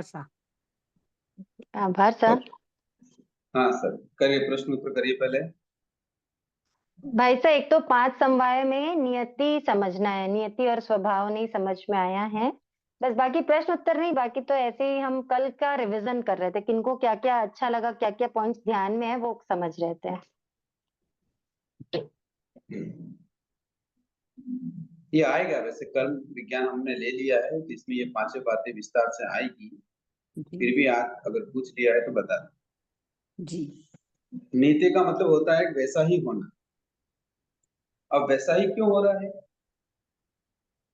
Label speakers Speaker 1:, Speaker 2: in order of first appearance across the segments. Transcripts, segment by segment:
Speaker 1: भाषा।
Speaker 2: भाषा।
Speaker 3: हाँ सर, करिए, प्रश्न उत्तर करिए पहले।
Speaker 2: भाई साहब, एक तो 5 समवाय में नियति समझना है, नियति और स्वभाव नहीं समझ में आया है। बस बाकी प्रश्न उत्तर नहीं, बाकी तो ऐसे ही हम कल का रिवीजन कर रहे थे, किनको क्या क्या अच्छा लगा, क्या क्या पॉइंट्स ध्यान में है वो समझ रहे थे।
Speaker 3: ये आएगा, वैसे कर्म विज्ञान हमने ले लिया है तो इसमें ये पांचों बातें विस्तार से आएगी। फिर भी आज अगर पूछ लिया है तो बता दें।
Speaker 1: जी।
Speaker 3: नीति का मतलब होता है वैसा ही होना। अब वैसा ही क्यों हो रहा है?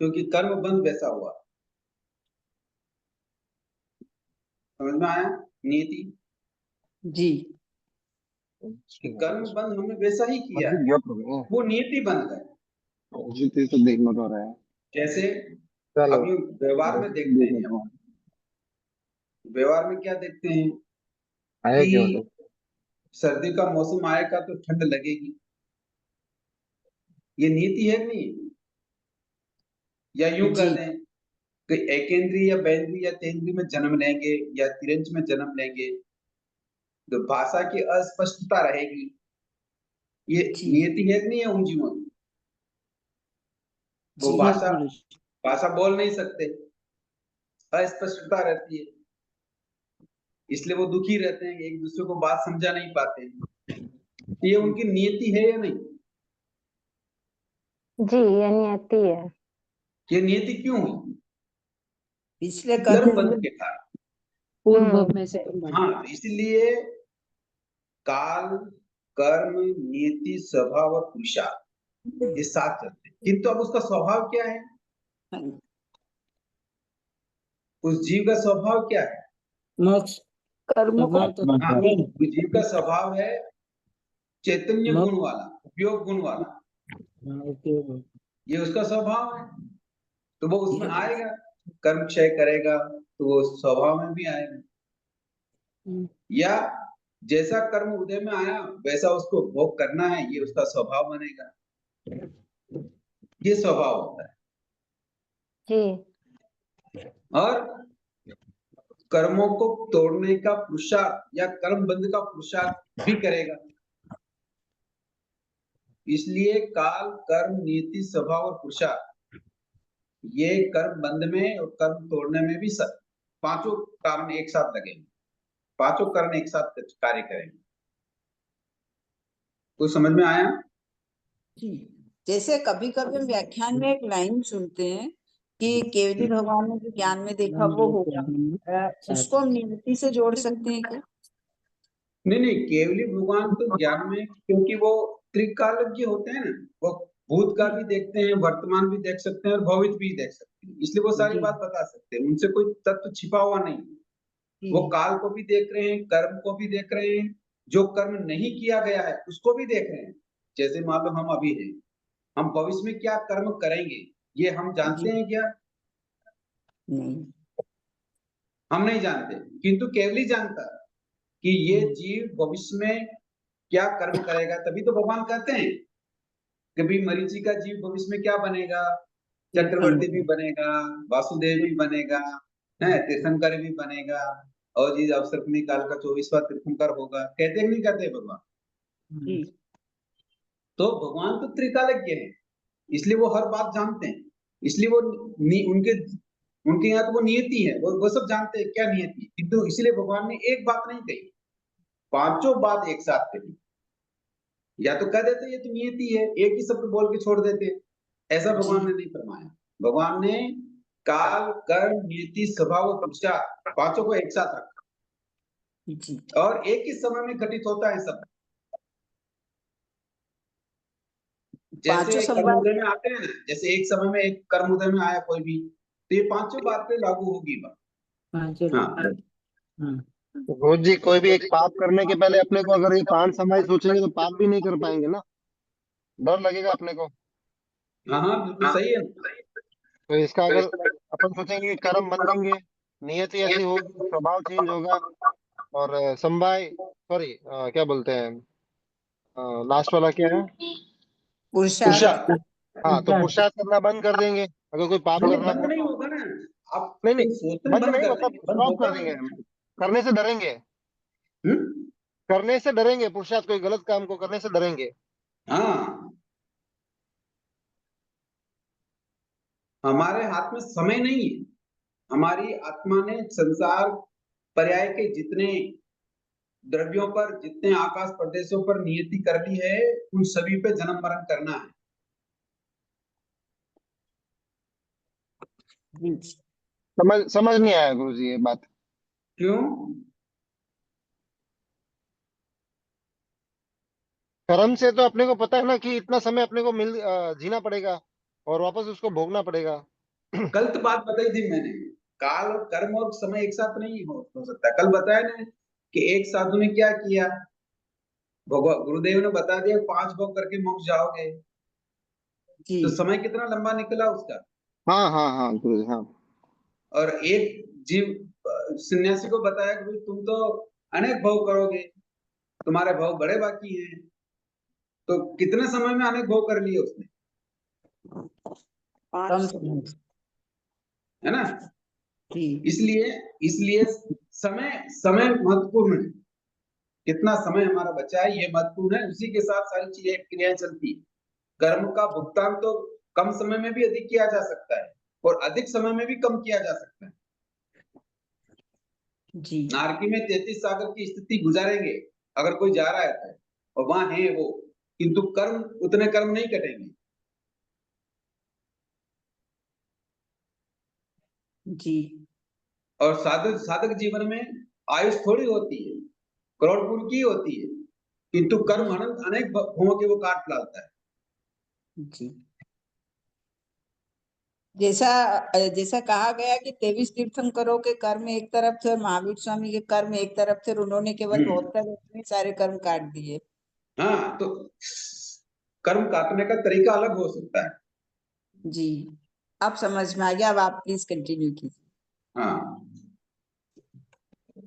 Speaker 3: क्योंकि कर्म बंध वैसा हुआ। समझ में आया? नीति
Speaker 1: जी।
Speaker 3: कि कर्म बंध हमने वैसा ही किया है, वो नीति बंध है।
Speaker 4: तो देखना तो रहा है।
Speaker 3: जैसे अभी व्यवहार में देखते हैं, व्यवहार में क्या देखते हैं कि सर्दी का मौसम आएगा तो ठंड लगेगी। ये नीति है नहीं? या यूं कर दें कि एकेंद्री या बैंद्री या तेंद्री में जन्म लेंगे या तिरंज में जन्म लेंगे तो भाषा की अस्पष्टता रहेगी। ये नियति है नहीं है उन जीवों की? वो भाषा बोल नहीं सकते, अस्पष्टता रहती है, इसलिए वो दुखी रहते हैं, एक दूसरे को बात समझा नहीं पाते हैं। ये उनकी नियति है या नहीं?
Speaker 2: जी, ये नियति है।
Speaker 3: ये नियति क्यों हुई?
Speaker 1: पिछले
Speaker 3: कर्म बंध के कारण,
Speaker 1: पूर्व में से।
Speaker 3: हाँ, इसलिए काल, कर्म, नियति, स्वभाव और पुरुषार्थ ये साथ चलते हैं। किंतु अब उसका स्वभाव क्या है? उस जीव का स्वभाव क्या है?
Speaker 1: मोक्ष कर्म
Speaker 3: हाँ, उस जीव का स्वभाव है चैतन्य गुण वाला, उपयोग गुण वाला। ये उसका स्वभाव है, तो वो उसमें आएगा। कर्म क्षय करेगा तो वो स्वभाव में भी आएगा। या जैसा कर्म उदय में आया वैसा उसको भोग करना है, ये उसका स्वभाव बनेगा। ये स्वभाव होता है।
Speaker 2: जी।
Speaker 3: और कर्मों को तोड़ने का पुरुषार्थ या कर्म बंध का पुरुषार्थ भी करेगा। इसलिए काल, कर्म, नीति, स्वभाव और पुरुषार्थ ये कर्म बंध में और कर्म तोड़ने में भी पांचों कारण एक साथ लगेंगे, पांचों कर्म एक साथ कार्य करेंगे। कुछ समझ में आया?
Speaker 5: जैसे कभी कभी व्याख्यान में एक लाइन सुनते हैं कि केवली भगवान ने जो ज्ञान में देखा वो होगा, उसको हम नियति से जोड़ सकते हैं क्या?
Speaker 3: नहीं, केवली भगवान तो ज्ञान में, क्योंकि वो त्रिकालज्ञ होते हैं ना, वो भूतकाल भी देखते हैं, वर्तमान भी देख सकते हैं और भविष्य भी देख सकते हैं, इसलिए वो सारी बात बता सकते हैं। उनसे कोई तत्व छिपा हुआ नहीं। वो काल को भी देख रहे हैं, कर्म को भी देख रहे हैं, जो कर्म नहीं किया गया है उसको भी देख रहे हैं। जैसे मान लो हम अभी हैं, हम भविष्य में क्या कर्म करेंगे ये हम जानते हैं क्या? हम नहीं जानते, किंतु केवली जानता है कि ये जीव भविष्य में क्या कर्म करेगा। तभी तो भगवान कहते हैं कि भाई मरीचि का जीव भविष्य में क्या बनेगा, चक्रवर्ती भी बनेगा, वासुदेव भी बनेगा, है तीर्थंकर भी बनेगा, और जी अवसर्पणी काल का 24वां तीर्थंकर होगा। कहते हैं नहीं कहते भगवान? तो भगवान तो त्रिकालज्ञ है, इसलिए वो हर बात जानते हैं। इसलिए वो उनके यहाँ तो वो नियति है, वो सब जानते हैं क्या नियति, किंतु इसलिए भगवान ने एक बात नहीं कही, पांचों बात एक साथ कही। या तो कह देते ये तो नियति है, एक ही शब्द बोल के छोड़ देते, ऐसा भगवान ने नहीं फरमाया। भगवान ने काल, कर्म, नियति, स्वभाव और पुरुषार्थ पांचों को एक साथ रखा और एक ही समय में घटित होता है सब। जैसे कर्म उदय में आते हैं ना, जैसे एक समय में एक कर्म उदय में आया कोई भी, तो ये पांचों बातें लागू होगी।
Speaker 4: रोज जी कोई भी एक पाप करने के पहले अपने को अगर ये 5 समय सोचेंगे तो पाप भी नहीं कर पाएंगे ना, डर लगेगा अपने को।
Speaker 3: हाँ, बिल्कुल सही है।
Speaker 4: तो इसका अगर अपन सोचेंगे कि कर्म बंधेंगे, नियति ऐसी होगी, स्वभाव चेंज होगा, और समवाय सॉरी क्या बोलते हैं लास्ट वाला क्या है,
Speaker 5: पुरुषार्थ।
Speaker 4: हाँ, तो पुरुषार्थ करना बंद कर देंगे अगर कोई पाप करना
Speaker 3: बंद नहीं होगा ना। आप
Speaker 4: नहीं नहीं,
Speaker 3: सोचना
Speaker 4: बंद
Speaker 3: बंद
Speaker 4: नहीं
Speaker 3: कर
Speaker 4: मतलब
Speaker 3: देंगे, बंद
Speaker 4: स्टॉप
Speaker 3: होगा
Speaker 4: कर
Speaker 3: नहीं।
Speaker 4: देंगे हम। करने से डरेंगे,
Speaker 3: हम्म?
Speaker 4: करने से डरेंगे, पुरुषार्थ कोई गलत काम को करने से डरेंगे।
Speaker 3: हाँ, हमारे हाथ में समय नहीं है। हमारी आत्मा ने संसार पर्याय के जितने द्रव्यों पर, जितने आकाश प्रदेशों पर नियति कर ली है, उन सभी पे जन्म मरण करना है।
Speaker 5: जी।
Speaker 4: समझ समझ नहीं आया गुरु जी ये बात।
Speaker 3: क्यों?
Speaker 4: कर्म से तो अपने को पता है ना कि इतना समय अपने को जीना पड़ेगा और वापस उसको भोगना पड़ेगा।
Speaker 3: गलत बात बताई थी मैंने। काल और कर्म और समय एक साथ नहीं हो सकता। कल बताया ना कि एक साधु ने क्या किया, भगवान गुरुदेव ने बता दिया 5 भोग करके मोक्ष जाओगे,
Speaker 5: जी।
Speaker 3: तो समय कितना लंबा निकला उसका।
Speaker 4: हाँ हाँ हाँ गुरु जी, हाँ।
Speaker 3: और एक जीव सन्यासी को बताया कि भाई तुम तो अनेक भोग करोगे, तुम्हारे भोग बड़े बाकी हैं। तो कितने समय में अनेक भोग कर लिए उसने,
Speaker 5: कम समय में।
Speaker 3: है ना।
Speaker 5: जी।
Speaker 3: इसलिए इसलिए समय समय महत्वपूर्ण है। कितना समय हमारा बचा है ये महत्वपूर्ण है, उसी के साथ सारी चीजें क्रियाएं चलती है। कर्म का भुगतान तो कम समय में भी अधिक किया जा सकता है और अधिक समय में भी कम किया जा सकता है।
Speaker 5: जी।
Speaker 3: नारकी में 33 सागर की स्थिति गुजारेंगे अगर कोई जा रहा है तो, और वहां है वो, किंतु कर्म उतने कर्म नहीं कटेंगे।
Speaker 5: जी।
Speaker 3: और साधक साधक जीवन में आयुष थोड़ी होती है, करोड़पुर की होती है, किंतु कर्म अनंत अनेक भवों के वो काट डालता है।
Speaker 5: जी। जैसा जैसा कहा गया कि 23 तीर्थंकरों के कर्म एक तरफ थे और महावीर स्वामी के कर्म एक तरफ थे और उन्होंने केवल 72 में सारे कर्म काट दिए।
Speaker 3: हाँ, तो कर्म काटने का तरीका अलग हो सकता है।
Speaker 5: जी, अब समझ में आ गया। अब आप प्लीज कंटिन्यू कीजिए।
Speaker 3: हाँ,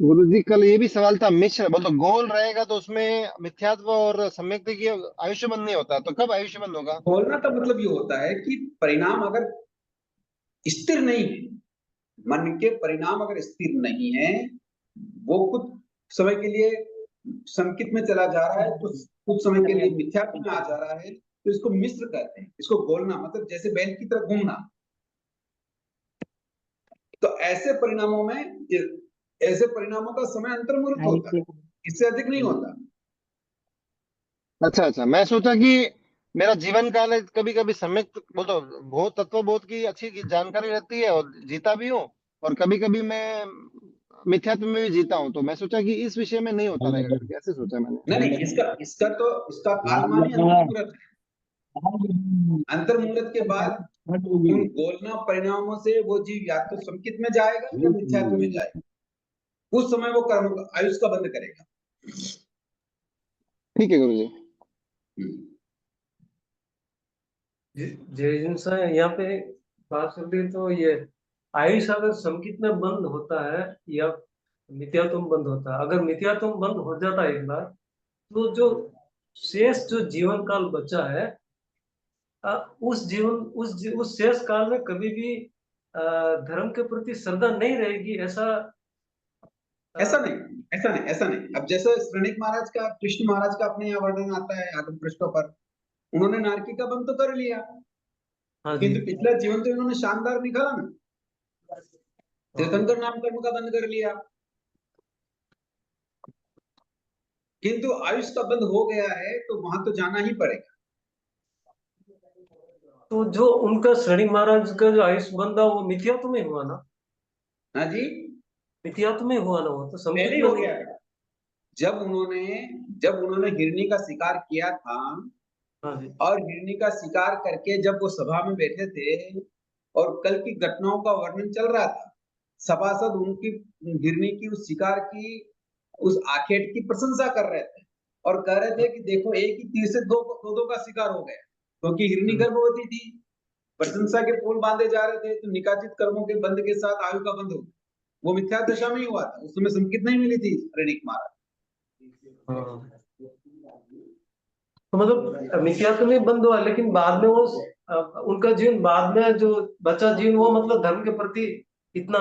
Speaker 4: गुरु जी कल ये भी सवाल था, मिश्र बोल तो गोल रहेगा तो उसमें मिथ्यात्व और सम्यक की आयुष्य बंद नहीं होता, तो कब आयुष्य बंद होगा?
Speaker 3: बोलना का मतलब ये होता है कि परिणाम अगर स्थिर नहीं है, मन के परिणाम अगर स्थिर नहीं है, वो कुछ समय के लिए संकित में चला जा रहा है, कुछ समय के लिए मिथ्यात्व में आ जा रहा है, तो इसको मिश्र कहते हैं। इसको बोलना मतलब जैसे बैल की तरह घूमना। तो ऐसे परिणामों का समय अंतर्मुहूर्त होता है, इससे अधिक नहीं होता।
Speaker 4: अच्छा अच्छा, मैं सोचा कि मेरा जीवन काल है, कभी कभी सम्यक बोल तो बहुत तत्व बहुत की अच्छी जानकारी रहती है और जीता भी हूँ, और कभी कभी मैं मिथ्यात्व में भी जीता हूँ, तो मैं सोचा कि इस विषय में नहीं होता रहेगा करके, ऐसे सोचा मैंने।
Speaker 3: नहीं नहीं, इसका काल माने अंतर्मुहूर्त है। अंतर्मुहूर्त के बाद उन बोलना परिणामों से वो जीव या तो संकित में जाएगा या मिथ्यात्व में जाएगा। उस समय वो कर्म आयुष का बंद करेगा।
Speaker 4: ठीक है गुरु जी।
Speaker 6: जय जिन सर, यहाँ पे बात कर रही तो ये आयुष अगर संकित में बंद होता है या मिथ्यात्व बंद होता है, अगर मिथ्यात्व बंद हो जाता है एक बार, तो जो शेष जो जीवन काल बचा है, उस शेष काल में कभी भी धर्म के प्रति श्रद्धा नहीं रहेगी, ऐसा
Speaker 3: ऐसा नहीं। अब जैसे श्रेणिक महाराज का, कृष्ण महाराज का अपने यहाँ वर्णन आता है आगम पृष्ठों पर, उन्होंने नारकी का बंद तो कर लिया,
Speaker 6: हाँ जी।
Speaker 3: किंतु पिछला जीवन तो इन्होंने शानदार निकाला ना। तीर्थंकर नाम कर्म का बंद कर लिया, किंतु आयुष का बंद हो गया है, तो वहां तो जाना ही पड़ेगा।
Speaker 6: तो जो उनका श्रेणी महाराज का जो आयुष बंधा वो मिथ्यात्व में हुआ ना?
Speaker 3: हाँ जी,
Speaker 6: मिथ्यात्व में हुआ ना, वो तो संकित
Speaker 3: पहले
Speaker 6: में
Speaker 3: हो
Speaker 6: नहीं।
Speaker 3: गया था। जब उन्होंने हिरनी का शिकार किया था,
Speaker 6: हाँ जी।
Speaker 3: और हिरनी का शिकार करके जब वो सभा में बैठे थे और कल की घटनाओं का वर्णन चल रहा था, सभासद उनकी हिरनी की उस शिकार की, उस आखेट की प्रशंसा कर रहे थे और कह रहे थे कि देखो एक ही तीर से दो का शिकार हो गया, क्योंकि हिरनी गर्भवती थी। प्रशंसा के पुल बांधे जा रहे थे, तो निकाचित कर्मों के बंद के साथ आयु का बंद हो गया। वो मिथ्या दशा में ही हुआ था, उस समय संकेत नहीं मिली थी रणिक महाराज।
Speaker 6: तो मतलब मिथ्यात्व में बंद हुआ, लेकिन बाद में वो उनका जीवन बाद में जो बचा जीवन वो मतलब धर्म के प्रति इतना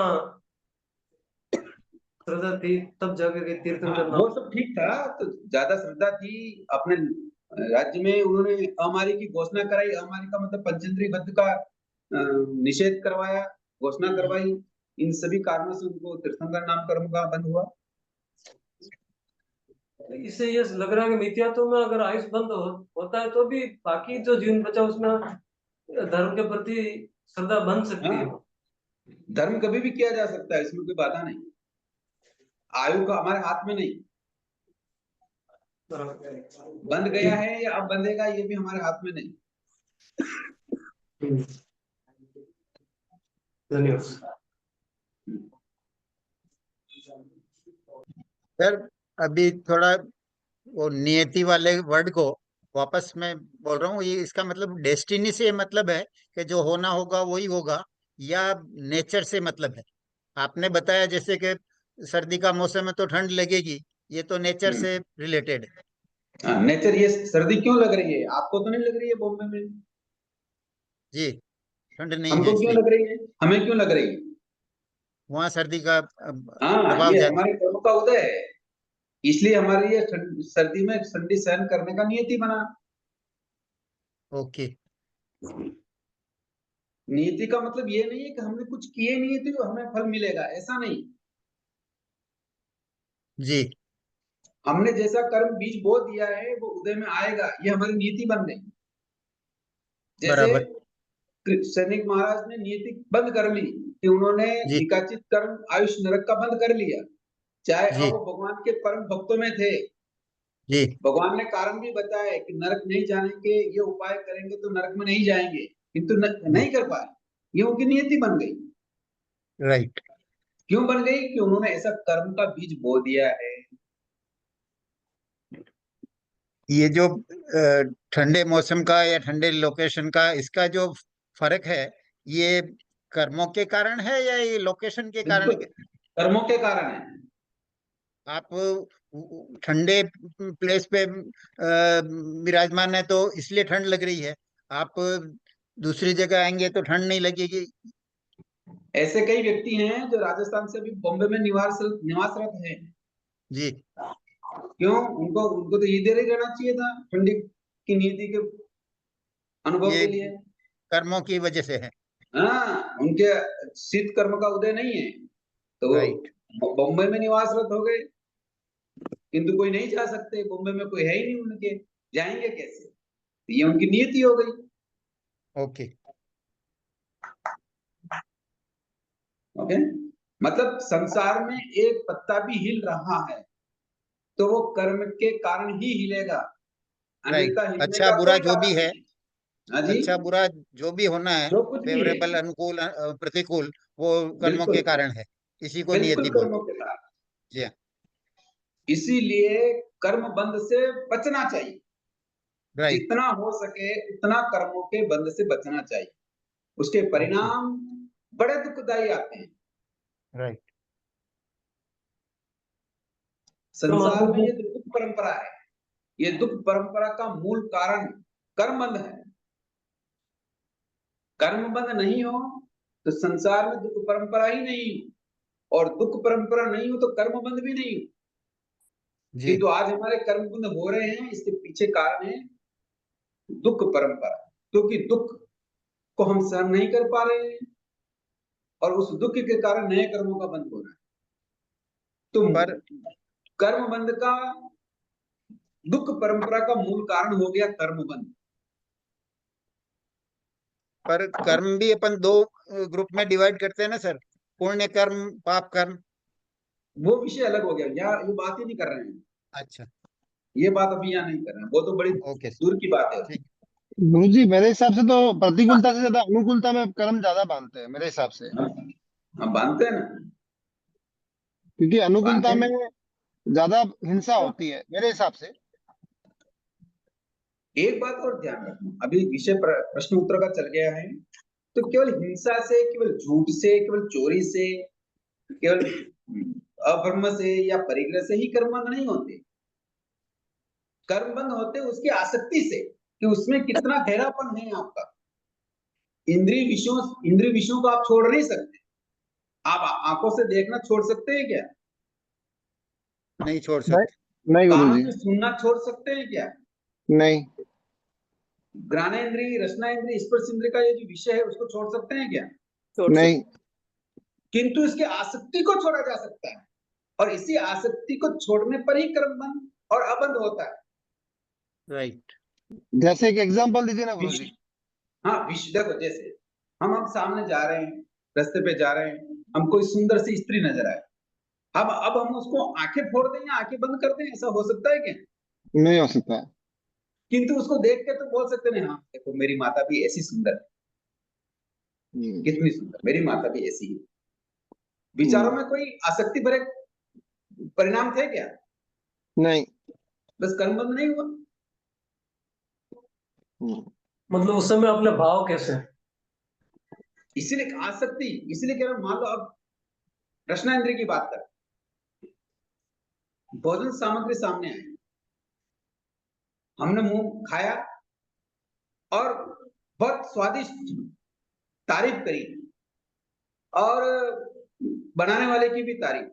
Speaker 6: श्रद्धा थी तब जाकर के तीर्थन करना।
Speaker 3: वो सब ठीक था, तो ज्यादा श्रद्धा थी। अपने राज्य में उन्होंने अहममारी की घोषणा कराई। अहममारी का मतलब पंचेंद्रिय वध का निषेध करवाया, घोषणा करवाई। इन सभी कारणों से उनको तीर्थंकर नाम कर्म का बंद हुआ।
Speaker 6: इससे ये लग रहा है कि मिथ्यात्व में अगर आयुष बंद होता है तो भी बाकी जो जीवन बचा उसमें धर्म के प्रति श्रद्धा बन सकती है।
Speaker 3: धर्म कभी भी किया जा सकता है, इसमें कोई बाधा नहीं। आयु का हमारे हाथ में नहीं, बंद गया है या अब बंधेगा ये भी हमारे हाथ में नहीं।
Speaker 6: धन्यवाद
Speaker 7: सर। अभी थोड़ा वो नियति वाले वर्ड को वापस मैं बोल रहा हूँ, ये इसका मतलब डेस्टिनी से मतलब है कि जो होना होगा वही होगा, या नेचर से मतलब है? आपने बताया जैसे कि सर्दी का मौसम है तो ठंड लगेगी, ये तो नेचर से रिलेटेड है।
Speaker 3: नेचर। ये सर्दी क्यों लग रही है? आपको तो नहीं लग रही है बॉम्बे में?
Speaker 7: जी, ठंड नहीं है
Speaker 3: हमको क्यों
Speaker 7: इसलिए
Speaker 3: लग रही है? हमें क्यों लग रही है?
Speaker 7: वहाँ सर्दी का
Speaker 3: हाँ,
Speaker 7: प्रभाव
Speaker 3: ये
Speaker 7: ज्यादा।
Speaker 3: हमारे कर्म का उदय है, इसलिए हमारे ये सर्दी में ठंडी सहन करने का नियति बना।
Speaker 7: ओके।
Speaker 3: नियति का मतलब ये नहीं है कि हमने कुछ किए नहीं है तो हमें फल मिलेगा, ऐसा नहीं।
Speaker 7: जी,
Speaker 3: हमने जैसा कर्म बीज बो दिया है वो उदय में आएगा, ये हमारी नीति बन गई। जैसे
Speaker 7: बराबर।
Speaker 3: सैनिक महाराज ने नीति बंद कर ली कि उन्होंने
Speaker 7: जी
Speaker 3: निकाचित कर्म आयुष नरक का बंद कर लिया, चाहे
Speaker 7: जी
Speaker 3: अब वो भगवान के परम भक्तों में थे।
Speaker 7: जी
Speaker 3: भगवान ने कारण भी बताया कि नरक नहीं जाएंगे, ये उपाय करेंगे तो नरक में नहीं जाएंगे, किंतु
Speaker 7: जी।
Speaker 3: नहीं कर पाए। ये उनकी नियति बन गई।
Speaker 7: राइट।
Speaker 3: क्यों बन गई? कि उन्होंने ऐसा कर्म का बीज बो दिया है।
Speaker 7: ये जो ठंडे मौसम का या ठंडे लोकेशन का इसका जो फर्क है, ये कर्मों के कारण है या ये लोकेशन के कारण?
Speaker 3: बिल्कुल कर्मों के कारण है।
Speaker 7: आप ठंडे प्लेस पे विराजमान है तो इसलिए ठंड लग रही है, आप दूसरी जगह आएंगे तो ठंड नहीं लगेगी।
Speaker 3: ऐसे कई व्यक्ति हैं जो राजस्थान से भी बॉम्बे में निवासरत हैं।
Speaker 7: जी
Speaker 3: क्यों? उनको उनको तो इधर ही रहना चाहिए था ठंडी की नीति के अनुभव
Speaker 7: ये
Speaker 3: के लिए।
Speaker 7: कर्मों की वजह से है।
Speaker 3: हाँ, उनके शीत कर्म का उदय नहीं है तो
Speaker 7: राइट।
Speaker 3: वो बॉम्बे में निवासरत हो गए। किंतु कोई नहीं जा सकते, बॉम्बे में कोई है ही नहीं उनके, जाएंगे कैसे? तो ये उनकी नियति हो गई।
Speaker 7: ओके।
Speaker 3: ओके, मतलब संसार में एक पत्ता भी हिल रहा है तो वो कर्म के कारण ही हिलेगा,
Speaker 7: राइट।
Speaker 3: अन्यथा हिलने
Speaker 7: अच्छा
Speaker 3: का
Speaker 7: बुरा
Speaker 3: कोई
Speaker 7: जो
Speaker 3: कारण
Speaker 7: भी है,
Speaker 3: नहीं। हाँ जी,
Speaker 7: अच्छा बुरा जो भी होना है,
Speaker 3: जो कुछ भी है
Speaker 7: फेवरेबल अनुकूल प्रतिकूल, वो कर्मों
Speaker 3: बिल्कुल
Speaker 7: के कारण है। इसी को
Speaker 3: बिल्कुल
Speaker 7: नियति
Speaker 3: कर्मों
Speaker 7: बोलते
Speaker 3: के कारण।
Speaker 7: हैं। जी हाँ।
Speaker 3: इसीलिए कर्म बंध से बचना चाहिए,
Speaker 7: राइट।
Speaker 3: जितना हो सके उतना कर्मों के बंध से बचना चाहिए। उसके
Speaker 7: ओके।
Speaker 3: परिणाम बड़े दुखदायी आते हैं।
Speaker 7: राइट।
Speaker 3: संसार में ये दुख परंपरा है, ये दुख परंपरा का मूल कारण कर्म बंध है। कर्म बंध नहीं हो तो संसार में दुख परंपरा ही नहीं हो, और दुख परंपरा नहीं हो तो कर्म बंध भी नहीं हो।
Speaker 7: जी
Speaker 3: किंतु आज हमारे कर्म बंध हो रहे हैं, इसके पीछे कारण है दुख परंपरा, क्योंकि दुख को हम सहन नहीं कर पा रहे हैं और उस दुख के कारण नए कर्मों का बंध हो रहा है। तो
Speaker 7: पर
Speaker 3: कर्म बंध का, दुख परंपरा का मूल कारण हो गया कर्म बंध।
Speaker 7: पर कर्म भी अपन दो ग्रुप में डिवाइड करते हैं ना सर, पुण्य कर्म पाप कर्म।
Speaker 3: वो विषय अलग हो गया, यहाँ ये बात ही नहीं कर रहे हैं।
Speaker 7: अच्छा।
Speaker 3: ये बात अभी यहाँ नहीं कर रहे हैं, वो तो बड़ी
Speaker 7: ओके
Speaker 3: दूर की बात है।
Speaker 7: ठीक।
Speaker 4: गुरु जी मेरे हिसाब से तो प्रतिकूलता से ज्यादा अनुकूलता में कर्म ज्यादा बांधते हैं मेरे हिसाब से,
Speaker 3: हम बांधते हैं ना,
Speaker 4: क्योंकि
Speaker 3: बांधते
Speaker 4: अनुकूलता में
Speaker 3: हैं।
Speaker 4: ज्यादा हिंसा होती है मेरे हिसाब से।
Speaker 3: एक बात और ध्यान रखना, अभी विषय प्रश्न उत्तर का चल गया है, तो केवल हिंसा से, केवल झूठ से, केवल चोरी से, केवल अभ्रम से या परिग्रह से ही कर्म बंध नहीं होते। कर्म बंध होते उसकी आसक्ति से, कि उसमें कितना गहरापन है आपका। इंद्रिय विषयों को आप छोड़ नहीं सकते। आप आंखों से देखना छोड़ सकते हैं क्या?
Speaker 7: नहीं छोड़
Speaker 4: नहीं
Speaker 7: सकते।
Speaker 4: नहीं
Speaker 3: कानों
Speaker 4: गुरुजी,
Speaker 3: से सुनना छोड़ सकते हैं क्या?
Speaker 4: नहीं
Speaker 3: घ्राणेन्द्रिय, रसनेन्द्रिय, स्पर्श इंद्रिय का ये जो विषय है उसको छोड़ सकते हैं क्या?
Speaker 4: नहीं
Speaker 3: किंतु इसके आसक्ति को छोड़ा जा सकता है, और इसी आसक्ति को छोड़ने पर ही कर्म बंध और अबंध होता है।
Speaker 7: राइट।
Speaker 4: जैसे एक एग्जांपल दीजिए ना गुरुजी।
Speaker 3: हाँ, विश्व देखो, जैसे हम सामने जा रहे हैं, रास्ते पे जा रहे हैं, हमको कोई सुंदर सी स्त्री नजर आए, अब हम उसको आंखें फोड़ दें या आंखें बंद कर दें, ऐसा हो सकता है क्या?
Speaker 4: नहीं हो सकता है।
Speaker 3: किंतु उसको देख के तो बोल सकते हैं, हाँ देखो मेरी माता भी ऐसी सुंदर है, कितनी सुंदर, मेरी माता भी ऐसी है। विचारों में कोई आसक्ति भरे परिणाम थे क्या?
Speaker 4: नहीं।
Speaker 3: बस कर्म बंद नहीं हुआ।
Speaker 6: मतलब उस समय अपने भाव कैसे?
Speaker 3: इसीलिए आसक्ति, इसीलिए कह रहा हूं, मान लो अब रसनेन्द्रिय की बात कर, भोजन सामग्री सामने आई, हमने मुंह खाया और बहुत स्वादिष्ट, तारीफ करी और बनाने वाले की भी तारीफ,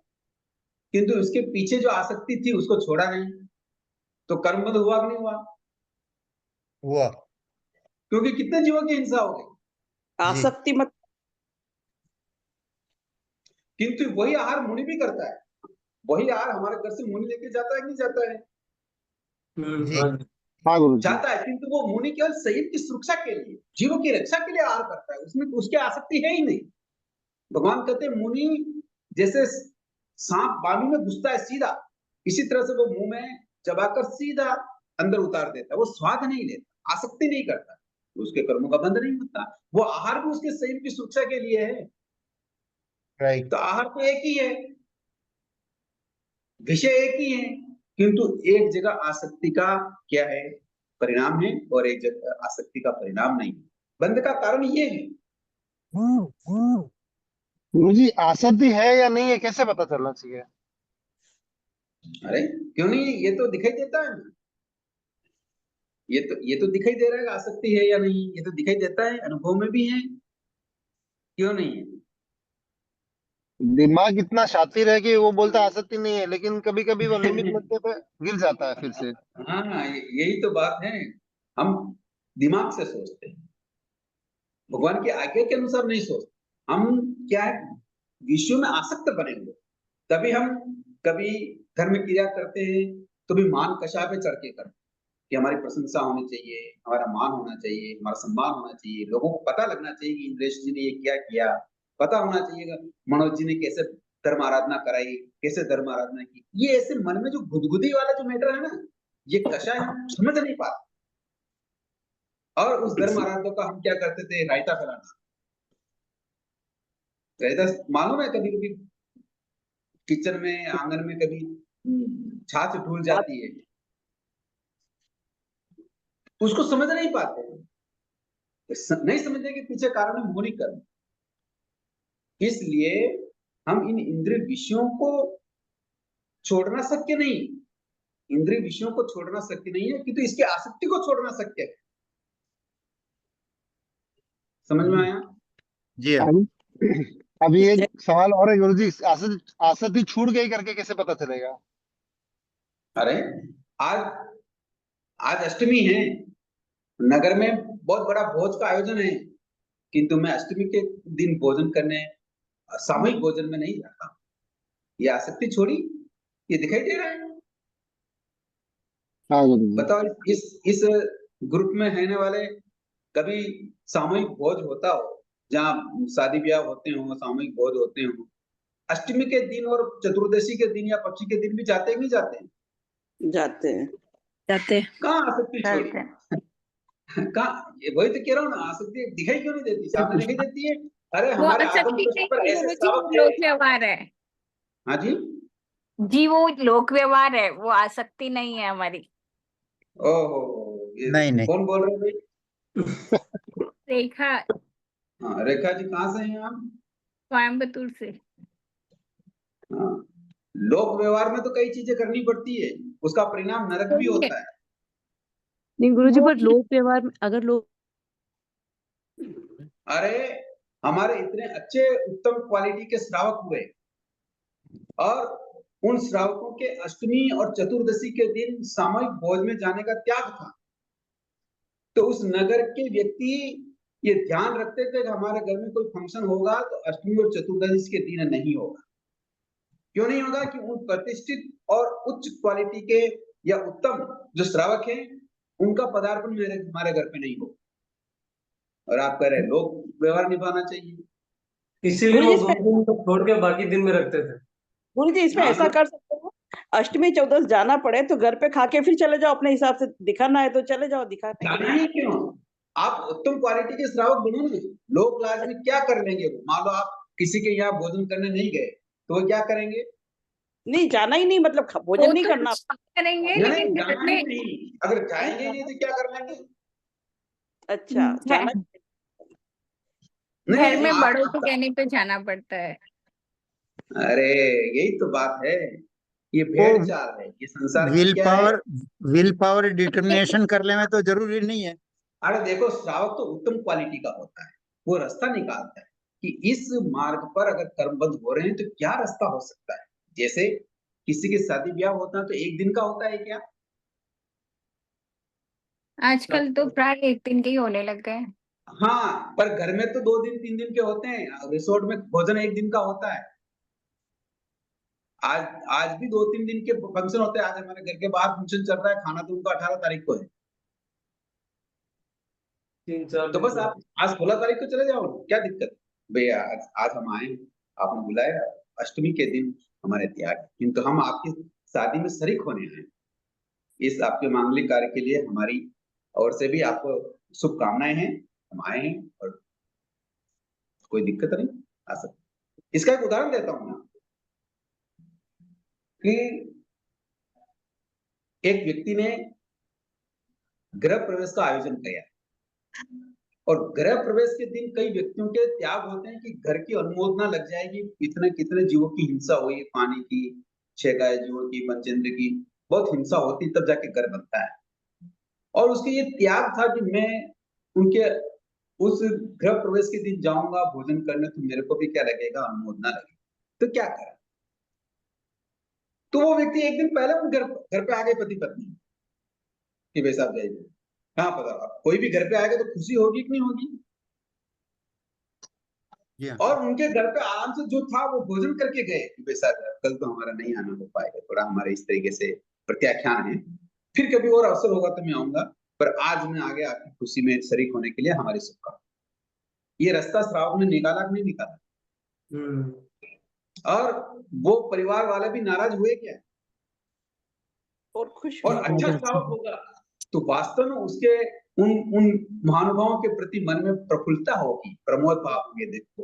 Speaker 3: किंतु उसके पीछे जो आसक्ति थी उसको छोड़ा नहीं, तो कर्मबंध हुआ कि नहीं हुआ?
Speaker 7: हुआ।
Speaker 3: क्योंकि कितने जीवों की हिंसा हो गई।
Speaker 1: आसक्ति मत
Speaker 3: किंतु वही आहार मुनि भी करता है, वही आहार हमारे घर से मुनि लेके जाता है कि नहीं जाता है?
Speaker 7: जी।
Speaker 6: हाँ जी।
Speaker 4: हाँ गुरुजी।
Speaker 3: जाता है, किंतु वो मुनि केवल शरीर की सुरक्षा के लिए, जीवों की रक्षा के लिए आहार करता है, उसमें उसकी आसक्ति है ही नहीं। भगवान कहते हैं मुनि जैसे सांप बालू में घुसता है सीधा, इसी तरह से वो मुंह में चबाकर सीधा अंदर उतार देता है, वो स्वाद नहीं लेता, आसक्ति नहीं करता, तो उसके कर्मों का बंध नहीं होता। वो आहार भी उसके शरीर की सुरक्षा के लिए है,
Speaker 7: राइट।
Speaker 3: तो आहार तो एक ही है, विषय एक ही है, किंतु एक जगह आसक्ति का क्या है, परिणाम है, और एक जगह आसक्ति का परिणाम नहीं है। बंध का कारण ये है।
Speaker 4: गुरुजी आसक्ति है या नहीं है कैसे पता चलना चाहिए?
Speaker 3: अरे क्यों नहीं, ये तो दिखाई देता है ना, ये तो दिखाई दे रहा है आसक्ति है या नहीं, ये तो दिखाई देता है, अनुभव में भी है, क्यों नहीं है?
Speaker 4: दिमाग इतना शातिर है कि वो बोलता है आसक्ति नहीं है, लेकिन कभी कभी वो निमित्त लगने पे गिर जाता है फिर से।
Speaker 3: हाँ, यही तो बात है, हम दिमाग से सोचते हैं, भगवान की आज्ञा के अनुसार नहीं सोचते। हम क्या है, विषयों में आसक्त बनेंगे, तभी हम कभी धर्म क्रिया करते हैं, तो भी मान कषा पे चढ़ के करते हैं कि हमारी प्रशंसा होनी चाहिए, हमारा मान होना चाहिए, हमारा सम्मान होना चाहिए, लोगों को पता लगना चाहिए कि इंद्रेश जी ने ये क्या किया, पता होना चाहिए मनोज जी ने कैसे धर्म आराधना कराई, कैसे धर्म आराधना की। ये ऐसे मन में जो गुदगुदी वाला जो मैटर है ना, ये कषाय हम समझ नहीं पाते, और उस धर्म आराधना का हम क्या करते थे, रायता फैलाना। रायता मालूम है, कभी कभी किचन में, आंगन में कभी छाछ ढूल जाती है, उसको समझ नहीं पाते, नहीं समझने के पीछे कारण है मोहनी कर्म। इसलिए हम इन इंद्रिय विषयों को छोड़ना शक्य नहीं, इंद्रिय विषयों को छोड़ना शक्य नहीं है, किंतु इसकी आसक्ति को छोड़ना शक्य है। समझ में आया?
Speaker 7: जी हाँ।
Speaker 4: अभी एक सवाल और है गुरुजी, आसक्ति छूट गई करके कैसे पता चलेगा?
Speaker 3: अरे आज आज अष्टमी है, नगर में बहुत बड़ा भोज का आयोजन है, किंतु मैं अष्टमी के दिन भोजन करने, सामूहिक भोजन में नहीं जाता। ये आसक्ति छोड़ी, ये दिखाई दे रहा है।
Speaker 4: हाँ गुरुजी।
Speaker 3: बताओ, इस ग्रुप में रहने वाले कभी सामूहिक भोज होता हो, जहाँ शादी ब्याह होते हो, सामूहिक भोज होते हो, अष्टमी के दिन और चतुर्दशी के दिन या पक्षी के दिन भी जाते हैं, नहीं जाते हैं?
Speaker 1: जाते हैं
Speaker 3: कहाँ आसक्ति छोड़ी? कहाँ, वही तो कह रहा हूँ ना, आसक्ति दिखाई क्यों नहीं देती, सामने दिखाई देती है। अरे
Speaker 8: वो
Speaker 3: हमारे आगम
Speaker 8: आसक्ति
Speaker 3: पृष्ठ पर
Speaker 8: नहीं,
Speaker 3: ऐसे
Speaker 8: गुरुजी,
Speaker 3: श्रावक
Speaker 8: वो
Speaker 3: थे।
Speaker 8: लोक व्यवहार है।
Speaker 3: हाँ जी,
Speaker 8: जी वो लोक व्यवहार है, वो आसक्ति नहीं है हमारी।
Speaker 3: ओहो, ये
Speaker 7: नहीं।
Speaker 3: कौन बोल रहे हैं भाई?
Speaker 8: रेखा,
Speaker 3: हाँ, रेखा जी कहाँ से हैं आप?
Speaker 8: कोयम्बतूर से।
Speaker 3: हाँ, लोक व्यवहार में तो कई चीजें करनी पड़ती है, उसका परिणाम नरक भी होता है।
Speaker 9: नहीं गुरुजी,
Speaker 8: वो
Speaker 9: पर लोक व्यवहार में अगर लोग
Speaker 3: अरे हमारे इतने अच्छे उत्तम क्वालिटी के श्रावक हुए और उन श्रावकों के अष्टमी और चतुर्दशी के दिन सामूहिक भोज में जाने का त्याग था। तो उस नगर के व्यक्ति ये ध्यान रखते थे कि हमारे घर में कोई फंक्शन होगा तो अष्टमी और चतुर्दशी के दिन नहीं होगा। क्यों नहीं होगा? कि उन प्रतिष्ठित और उच्च क्वालिटी के या उत्तम जो श्रावक हैं उनका पदार्पण हमारे घर पे नहीं हो। और आप कह रहे हैं लोग व्यवहार निभाना चाहिए।
Speaker 6: इसीलिए
Speaker 1: गुरु
Speaker 6: वो
Speaker 1: जी
Speaker 6: 2 दिन को छोड़ के बाकी दिन में रखते थे।
Speaker 1: गुरु जी इसमें
Speaker 3: हाँ,
Speaker 1: ऐसा
Speaker 3: तो
Speaker 1: कर सकते हो, अष्टमी चौदस जाना पड़े तो घर पे खा के फिर चले जाओ, अपने हिसाब से दिखाना है तो चले जाओ दिखाने के
Speaker 3: जाना
Speaker 1: लिए।
Speaker 3: ही क्यों? आप उत्तम क्वालिटी के श्रावक बनो ना। लोग लाज में क्या कर लेंगे? वो मान लो आप किसी के यहाँ भोजन करने नहीं गए तो वो क्या करेंगे?
Speaker 1: नहीं जाना ही नहीं, मतलब भोजन
Speaker 8: वो
Speaker 1: नहीं
Speaker 8: तो
Speaker 1: करना।
Speaker 8: कुछ करेंगे
Speaker 3: नहीं
Speaker 8: लेकिन घर
Speaker 3: जाना ही
Speaker 8: में
Speaker 3: नहीं। अगर जाएंगे ही नहीं तो क्या कर लेंगे?
Speaker 1: अच्छा जाना।
Speaker 3: नहीं
Speaker 8: घर में बड़ों के
Speaker 3: आप
Speaker 8: कहने पे जाना पड़ता है।
Speaker 3: अरे यही तो बात है। ये
Speaker 7: वो
Speaker 3: भेड़ चाल है। ये संसार की क्या है?
Speaker 7: विल पावर डिटर्मिनेशन करने में तो जरूरी नहीं है।
Speaker 3: अरे देखो श्रावक तो उत्तम क्वालिटी का होता है। वो रास्ता निकालता है कि इस मार्ग पर अगर कर्मबद्ध हो रहे हैं तो क्या रास्ता हो सकता है। जैसे किसी के शादी ब्याह होता है तो एक दिन का होता है क्या?
Speaker 8: आजकल तो प्राय एक दिन के ही होने लग गए।
Speaker 3: हाँ, पर घर में तो 2 दिन 3 दिन के होते हैं। रिसोर्ट में भोजन एक दिन का होता है। आज आज भी 2-3 दिन के फंक्शन होते हैं। आज हमारे घर के बाहर फंक्शन चल रहा है, खाना तो उनका 18 तारीख को है।
Speaker 6: 3-4
Speaker 3: तो
Speaker 6: दिन
Speaker 3: बस
Speaker 6: में।
Speaker 3: आप आज 16 तारीख को चले जाओ, क्या दिक्कत है? भैया आज हम आए, आपने बुलाया, अष्टमी के दिन हमारे त्याग है, किंतु हम आपकी शादी में शरीक होने आए। इस आपके मांगलिक कार्य के लिए हमारी ओर से भी आपको शुभकामनाएं हैं। हम आए हैं और कोई दिक्कत नहीं, आ सकते। इसका एक उदाहरण देता हूं मैं कि एक व्यक्ति ने गृह प्रवेश का आयोजन किया और गृह प्रवेश के दिन कई व्यक्तियों के त्याग होते हैं कि घर की अनुमोदना लग जाएगी, इतने कितने जीवों की हिंसा हुई, पानी की, 6 गाय जीवों की, पंचेंद्र की, बहुत हिंसा होती तब जाके घर बनता है। और उसके ये त्याग था कि मैं उनके उस गृह प्रवेश के दिन जाऊंगा भोजन करने, तो मेरे को भी क्या लगेगा, अनुमोदना लगेगी। तो क्या करा? तो वो व्यक्ति एक दिन पहले उन घर पे आ गए पति पत्नी कि भाई साहब जाइए। कहाँ पता, अब कोई भी घर पे आएगा तो खुशी होगी कि नहीं होगी?
Speaker 7: जी हाँ।
Speaker 3: और उनके घर पे आराम से जो था वो भोजन करके गए कि भाई साहब कल तो हमारा नहीं आना हो पाएगा, थोड़ा हमारे इस तरीके से प्रत्याख्यान है, फिर कभी और अवसर होगा तो मैं आऊंगा, पर आज मैं आ गया आपकी खुशी में शरीक होने के लिए, हमारी शुभकामनाएं। ये रास्ता श्रावक ने निकाला कि नहीं निकाला? और वो परिवार वाले भी नाराज हुए क्या?
Speaker 1: और खुश
Speaker 3: और
Speaker 1: हुए।
Speaker 3: अच्छा श्रावक होगा तो वास्तव में उसके उन उन महानुभावों के प्रति मन में प्रफुल्लता होगी, प्रमोद भाव होंगे। देखो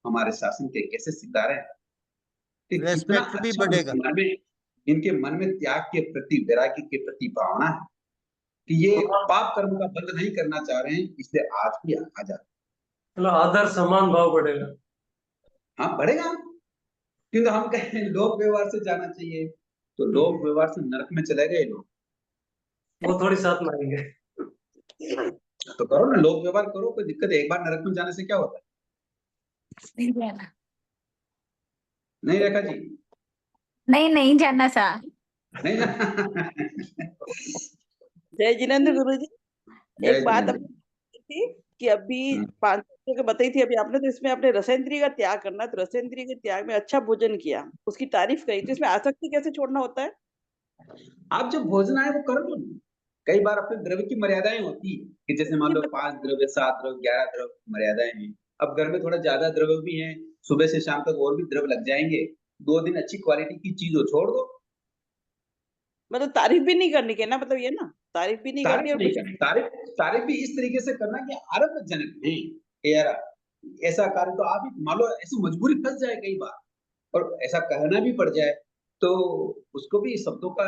Speaker 3: हमारे शासन के कैसे सितारे हैं, कि कितना
Speaker 7: रेस्पेक्ट भी
Speaker 3: अच्छा
Speaker 7: बढ़ेगा।
Speaker 3: इनके मन में त्याग के प्रति, वैराग्य के प्रति भावना है कि ये पाप कर्म का बंध नहीं करना चाह रहे हैं, इसलिए आज भी आ जाते।
Speaker 6: मतलब आदर सम्मान भाव बढ़ेगा।
Speaker 3: हाँ बढ़ेगा, क्योंकि हम कहें लोक व्यवहार से जाना चाहिए, तो लोक व्यवहार से नरक में चले गए लोग।
Speaker 6: वो थोड़ी साथ में आएंगे।
Speaker 3: तो करो ना, लोक व्यवहार करो, कोई दिक्कत है? एक बार नरक में जाने से क्या होता है?
Speaker 8: नहीं जाना,
Speaker 3: नहीं रेखा जी,
Speaker 8: नहीं जाना सा।
Speaker 3: नहीं ना?
Speaker 1: जय जिनेन्द्र गुरु जी,
Speaker 3: जय
Speaker 1: एक बात
Speaker 3: जिनेन्द्र।
Speaker 1: अपनी थी कि अभी 5 चीजों के बताई थी अभी आपने, तो इसमें आपने रसेंद्रिय का त्याग करना, तो रसेंद्रिय के त्याग में अच्छा भोजन किया, उसकी तारीफ करी, तो इसमें आसक्ति कैसे छोड़ना होता है?
Speaker 3: आप जो भोजन आए वो कर लो ना। कई बार अपने द्रव्य की मर्यादाएं होती है कि जैसे मान लो 5 द्रव्य, 7 द्रव्य, 11 द्रव्य मर्यादाएं हैं। अब घर में थोड़ा ज्यादा द्रव्य भी हैं, सुबह से शाम तक और भी द्रव्य लग जाएंगे, 2 दिन अच्छी क्वालिटी की चीज हो, छोड़ दो।
Speaker 1: मतलब तारीफ भी नहीं करनी के ना, मतलब ये ना, तारीफ भी नहीं करनी
Speaker 3: तारीफ
Speaker 1: और
Speaker 3: नहीं
Speaker 1: कुछ
Speaker 3: करनी, तारीफ भी इस तरीके से करना कि आरंभजनक नहीं कि यार ऐसा कार्य तो आप ही मान लो, ऐसी मजबूरी फंस जाए कई बार और ऐसा कहना भी पड़ जाए, तो उसको भी शब्दों का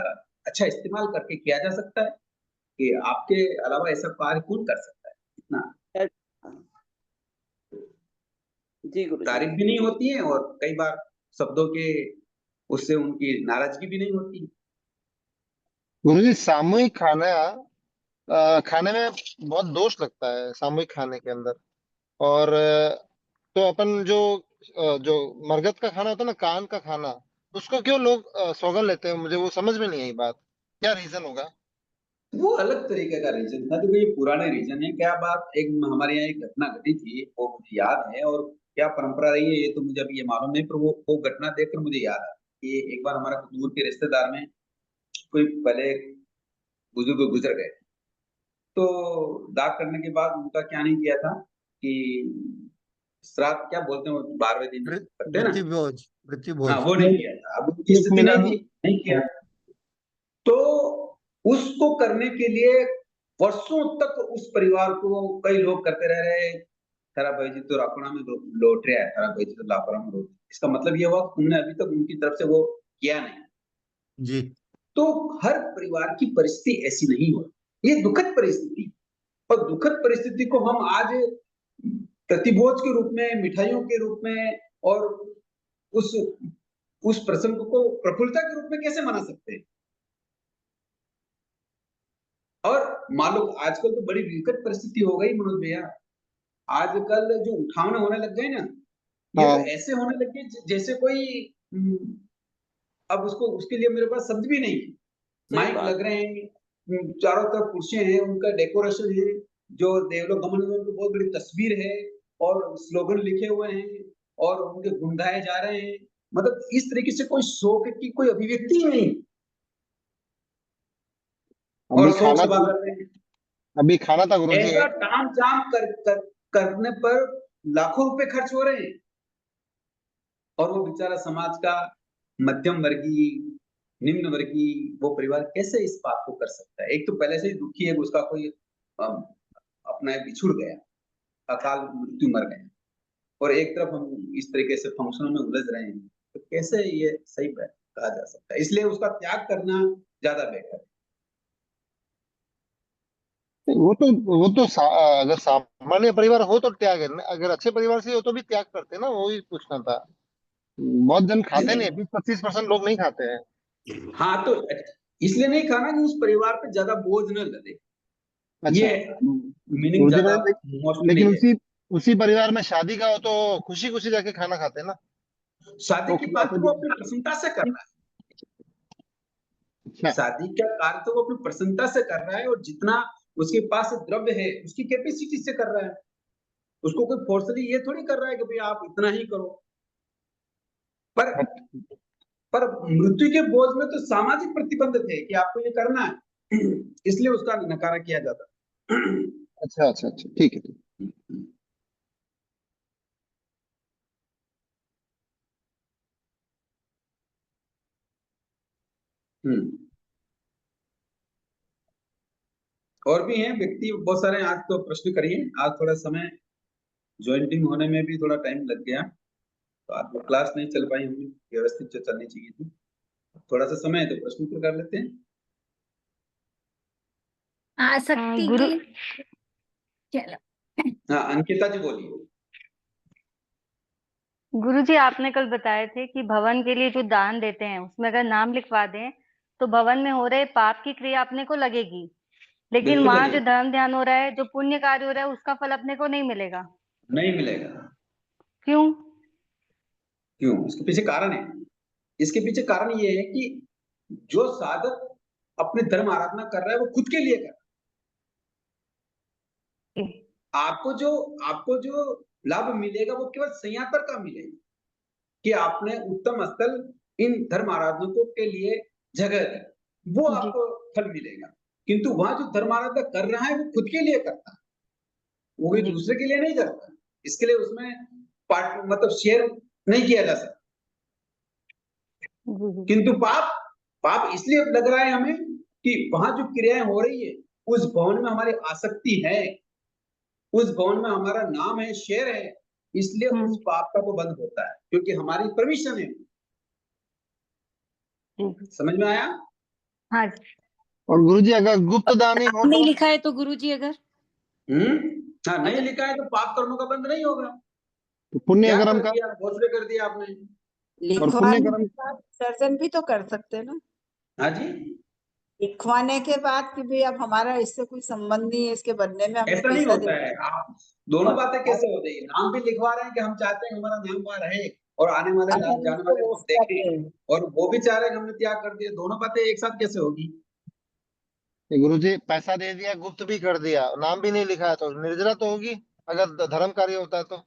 Speaker 3: अच्छा इस्तेमाल करके किया जा सकता है कि आपके अलावा ऐसा कार्य कौन कर सकता है इतना।
Speaker 1: जी गुरु जी।
Speaker 3: तारीफ भी नहीं होती है और कई बार शब्दों के उससे उनकी नाराजगी भी नहीं होती।
Speaker 4: गुरुजी सामूहिक खाने में बहुत दोष लगता है सामूहिक खाने के अंदर। और तो अपन जो मरगत का खाना होता है ना, कान का खाना, उसको क्यों लोग सौगंध लेते हैं? मुझे वो समझ में नहीं आई बात, क्या रीजन होगा?
Speaker 3: वो अलग तरीके का रीजन था। देखो ये पुराने रीजन है। क्या बात, एक हमारे यहाँ एक घटना घटी थी, वो मुझे याद है, और क्या परंपरा रही है ये तो मुझे अभी ये मालूम नहीं, पर वो घटना देखकर मुझे याद आया कि एक बार हमारा दूर के रिश्तेदार में कोई पहले बुजुर्ग गुजर गए। तो दाग करने के बाद उनका क्या नहीं किया था कि श्राद्ध क्या बोलते हैं, वो 12वें दिन करते हैं ना।
Speaker 7: मृत्यु भोज, मृत्यु
Speaker 3: हाँ,
Speaker 7: भोज।
Speaker 3: वो नहीं किया था। अब उनकी
Speaker 4: एक
Speaker 3: स्थिति नहीं
Speaker 4: मिलन।
Speaker 3: थी, नहीं किया। तो उसको करने के लिए वर्षों तक उस परिवार को कई लोग करते रह रहे। थारा भाई जी तो राखोड़ा में लौट रहा है, थारा भाई जी तो लापरा में लौट। इसका मतलब ये हुआ कि तुमने अभी तक उनकी तरफ से वो किया नहीं।
Speaker 7: जी।
Speaker 3: तो हर परिवार की परिस्थिति ऐसी नहीं हो, ये दुखद परिस्थिति, और दुखद परिस्थिति को हम आज प्रतिभोज के रूप में, मिठाइयों के रूप में, और उस उस प्रसंग को प्रफुल्लता के रूप में कैसे मना सकते हैं? और मान लो आजकल तो बड़ी विकट परिस्थिति हो गई मनोज भैया। आजकल जो उठावने होने लग गए ना, ये तो
Speaker 4: हाँ।
Speaker 3: ऐसे होने लग गए जैसे कोई अब उसको उसके लिए मेरे पास शब्द भी नहीं है।
Speaker 1: सही
Speaker 3: माइक
Speaker 1: बात।
Speaker 3: लग रहे हैं, चारों तरफ कुर्सियां हैं, उनका डेकोरेशन है, जो देवलोक गमन में उनकी बहुत बड़ी तस्वीर है, और स्लोगन लिखे हुए हैं, और उनके गुण गाए जा रहे हैं। मतलब इस तरीके से कोई शोक की कोई अभिव्यक्ति ही नहीं, और
Speaker 4: अभी
Speaker 3: शोक
Speaker 4: खाना
Speaker 3: सभा
Speaker 4: था,
Speaker 3: कर रहे हैं।
Speaker 4: अभी खाना था गुरुजी।
Speaker 3: ऐसा ताम झाम करने पर लाखों रुपए खर्च हो रहे हैं, और वो बेचारा समाज का मध्यम वर्गीय, निम्न वर्गीय वो परिवार कैसे इस बात को कर सकता है? एक तो पहले से ही दुखी है, उसका कोई अपना बिछुड़ गया, अकाल मृत्यु मर गया, और एक तरफ हम इस तरीके से फंक्शनों में उलझ रहे हैं, तो कैसे ये सही कहा जा सकता है? इसलिए उसका त्याग करना ज्यादा बेहतर है।
Speaker 4: अगर सामान्य परिवार हो तो त्याग है ना, अगर अच्छे परिवार से हो तो भी त्याग करते हैं ना, वो ही पूछना था। बहुत जन खाते नहीं, 20-25% लोग नहीं खाते हैं।
Speaker 3: हाँ, तो इसलिए नहीं खाना कि उस परिवार पे ज्यादा बोझ न लगे,
Speaker 4: अच्छा।
Speaker 3: ये मीनिंग
Speaker 4: गुरुजी
Speaker 3: ज्यादा मोस्टली
Speaker 4: लेकिन
Speaker 3: है।
Speaker 4: उसी परिवार में शादी का हो तो खुशी खुशी जाके खाना खाते हैं ना,
Speaker 3: शादी
Speaker 4: तो
Speaker 3: की बात
Speaker 4: खिलाते
Speaker 3: तो
Speaker 4: भी
Speaker 3: वो
Speaker 4: हैं।
Speaker 3: अपनी प्रसन्नता से कर रहा है।
Speaker 4: अच्छा।
Speaker 3: शादी का कार्य तो वो अपनी प्रसन्नता से कर रहा है, और जितना उसके पास द्रव्य है उसकी कैपेसिटी से कर रहा है। उसको कोई फोर्सली ये थोड़ी कर रहा है कि भाई आप इतना ही करो। पर पर मृत्यु के बोझ में तो सामाजिक प्रतिबंध थे कि आपको ये करना है, इसलिए उसका नकारा किया जाता।
Speaker 4: अच्छा अच्छा अच्छा, ठीक है ठीक।
Speaker 3: हम्म। और भी हैं व्यक्ति बहुत सारे। आज तो प्रश्न करिए, आज थोड़ा समय ज्वाइंटिंग होने में भी थोड़ा टाइम लग गया, तो आज वो क्लास नहीं चल पाई, हमें व्यवस्थित जो चलनी चाहिए थी। थोड़ा सा समय है तो प्रश्न उत्तर कर लेते हैं।
Speaker 8: आसक्ति
Speaker 2: गुरु
Speaker 8: की चलो।
Speaker 3: हाँ, अंकिता जी बोलिए।
Speaker 9: गुरुजी, आपने कल बताए थे कि भवन के लिए जो दान देते हैं उसमें अगर नाम लिखवा दें तो भवन में हो रहे पाप की क्रिया अपने को लगेगी, लेकिन
Speaker 3: बिल्कुल
Speaker 9: वहां जो
Speaker 3: लगेगा।
Speaker 9: धर्म ध्यान हो रहा है, जो पुण्य कार्य हो रहा है, उसका फल अपने को नहीं मिलेगा।
Speaker 3: नहीं मिलेगा।
Speaker 9: क्यों?
Speaker 3: क्यों? इसके पीछे कारण है। इसके पीछे कारण ये है कि जो साधक अपने धर्म आराधना कर रहा है वो खुद के लिए कर रहा है। आपको जो लाभ मिलेगा वो केवल संयातर का मिलेगा, कि आपने उत्तम स्थल इन धर्म आराधकों के लिए जगह दी, वो
Speaker 9: जी
Speaker 3: आपको फल मिलेगा। किंतु वहां जो धर्म आराधना कर रहा है वो खुद के लिए करता है, वो भी
Speaker 9: जी
Speaker 3: दूसरे के लिए नहीं करता। इसके लिए उसमें पार्ट मतलब शेयर नहीं किया जा सकता।
Speaker 9: जी जी।
Speaker 3: किंतु पाप पाप इसलिए लग रहा है हमें कि वहां जो क्रियाएं हो रही है उस भवन में हमारी आसक्ति है, उस भवन में हमारा नाम है, शेयर है, इसलिए उस पाप का तो बंद होता है, क्योंकि हमारी परमिशन है।
Speaker 9: जी।
Speaker 3: समझ में आया?
Speaker 9: हाँ जी।
Speaker 4: और गुरुजी अगर गुप्त दानी हो
Speaker 8: नहीं
Speaker 4: तो?
Speaker 8: लिखा है तो गुरुजी अगर
Speaker 3: हाँ, नहीं
Speaker 8: अगर
Speaker 3: लिखा है तो पाप कर्मों का बंद नहीं होगा।
Speaker 4: पुण्य
Speaker 3: क्या
Speaker 4: कर्म
Speaker 3: कर
Speaker 4: का?
Speaker 3: दिया, घोषणा कर दिया आपने।
Speaker 4: और पुण्य
Speaker 5: लिखवाने
Speaker 4: कर्म?
Speaker 5: के साथ विसर्जन भी तो कर सकते हैं ना।
Speaker 3: हाँ जी।
Speaker 5: लिखवाने के बाद कि भाई अब हमारा इससे कोई संबंध नहीं है, इसके बदले में हमने
Speaker 3: ऐसा नहीं
Speaker 5: पैसा
Speaker 3: होता है। आप दोनों बातें
Speaker 5: और
Speaker 3: कैसे हो जाएगी? नाम भी लिखवा रहे हैं कि हम चाहते हैं हमारा नाम वहाँ रहे और आने वाले
Speaker 5: हम
Speaker 3: जाने
Speaker 5: उसको
Speaker 3: वाले को हम
Speaker 5: रोक करते
Speaker 3: देखें,
Speaker 5: हैं।
Speaker 3: और वो भी चाह रहे हैं कि हमने त्याग कर दिया। दोनों बातें एक साथ कैसे होगी?
Speaker 4: गुरु जी पैसा दे दिया, गुप्त भी कर दिया, नाम भी नहीं लिखा है, तो निर्जरा तो होगी अगर धर्म कार्य होता है तो।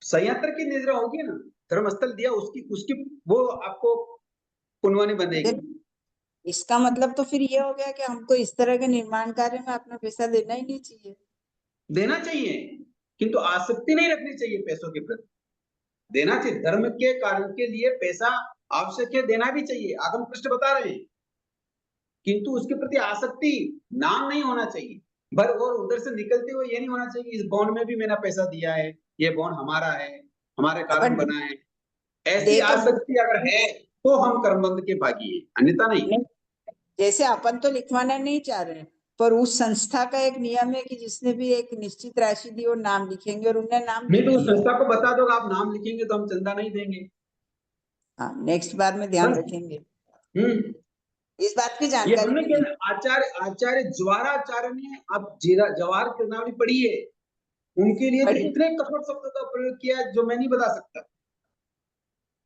Speaker 3: संयंत्र की निद्रा होगी ना, धर्मस्थल दिया उसकी उसकी वो आपको पुण्यवानी बनेगी।
Speaker 5: इसका मतलब तो फिर ये हो गया कि हमको इस तरह के निर्माण कार्य में अपना पैसा देना ही नहीं चाहिए।
Speaker 3: देना चाहिए, किंतु आसक्ति नहीं रखनी चाहिए पैसों के प्रति। देना चाहिए, धर्म के कार्य के लिए पैसा आवश्यक है, देना भी चाहिए, आगम पृष्ठ बता रहे हैं, किंतु उसके प्रति आसक्ति, नाम नहीं होना चाहिए। भर और उधर से निकलते हुए ये नहीं होना चाहिए कि इस बॉन्ड में भी मैंने पैसा दिया है, ये बॉन्ड हमारा है, हमारे कारण
Speaker 5: अपन
Speaker 3: बना है। ऐसी
Speaker 5: दे तो
Speaker 3: आसक्ति अगर है तो हम कर्मबंध के भागी हैं, अन्यथा नहीं।
Speaker 5: जैसे अपन तो लिखवाना नहीं चाह रहे, पर उस संस्था का एक नियम है कि जिसने भी एक निश्चित राशि दी वो नाम लिखेंगे, और उन्हें नाम
Speaker 3: नहीं
Speaker 5: लिख
Speaker 3: तो उस
Speaker 5: दिया।
Speaker 3: संस्था को बता दो आप नाम लिखेंगे तो हम चंदा नहीं देंगे।
Speaker 5: हाँ, नेक्स्ट बार में ध्यान
Speaker 3: बस।
Speaker 5: रखेंगे,
Speaker 3: हम्म
Speaker 5: इस बात की
Speaker 3: ये
Speaker 5: जानकारी
Speaker 3: हमने
Speaker 5: मिली।
Speaker 3: क्या, आचार्य आचार्य ज्वाराचार्य ने, अब जवाहर कृतनावली पढ़ी है, उनके लिए तो
Speaker 5: पढ़िए।
Speaker 3: इतने कठोर शब्दों का प्रयोग किया है जो मैं नहीं बता सकता।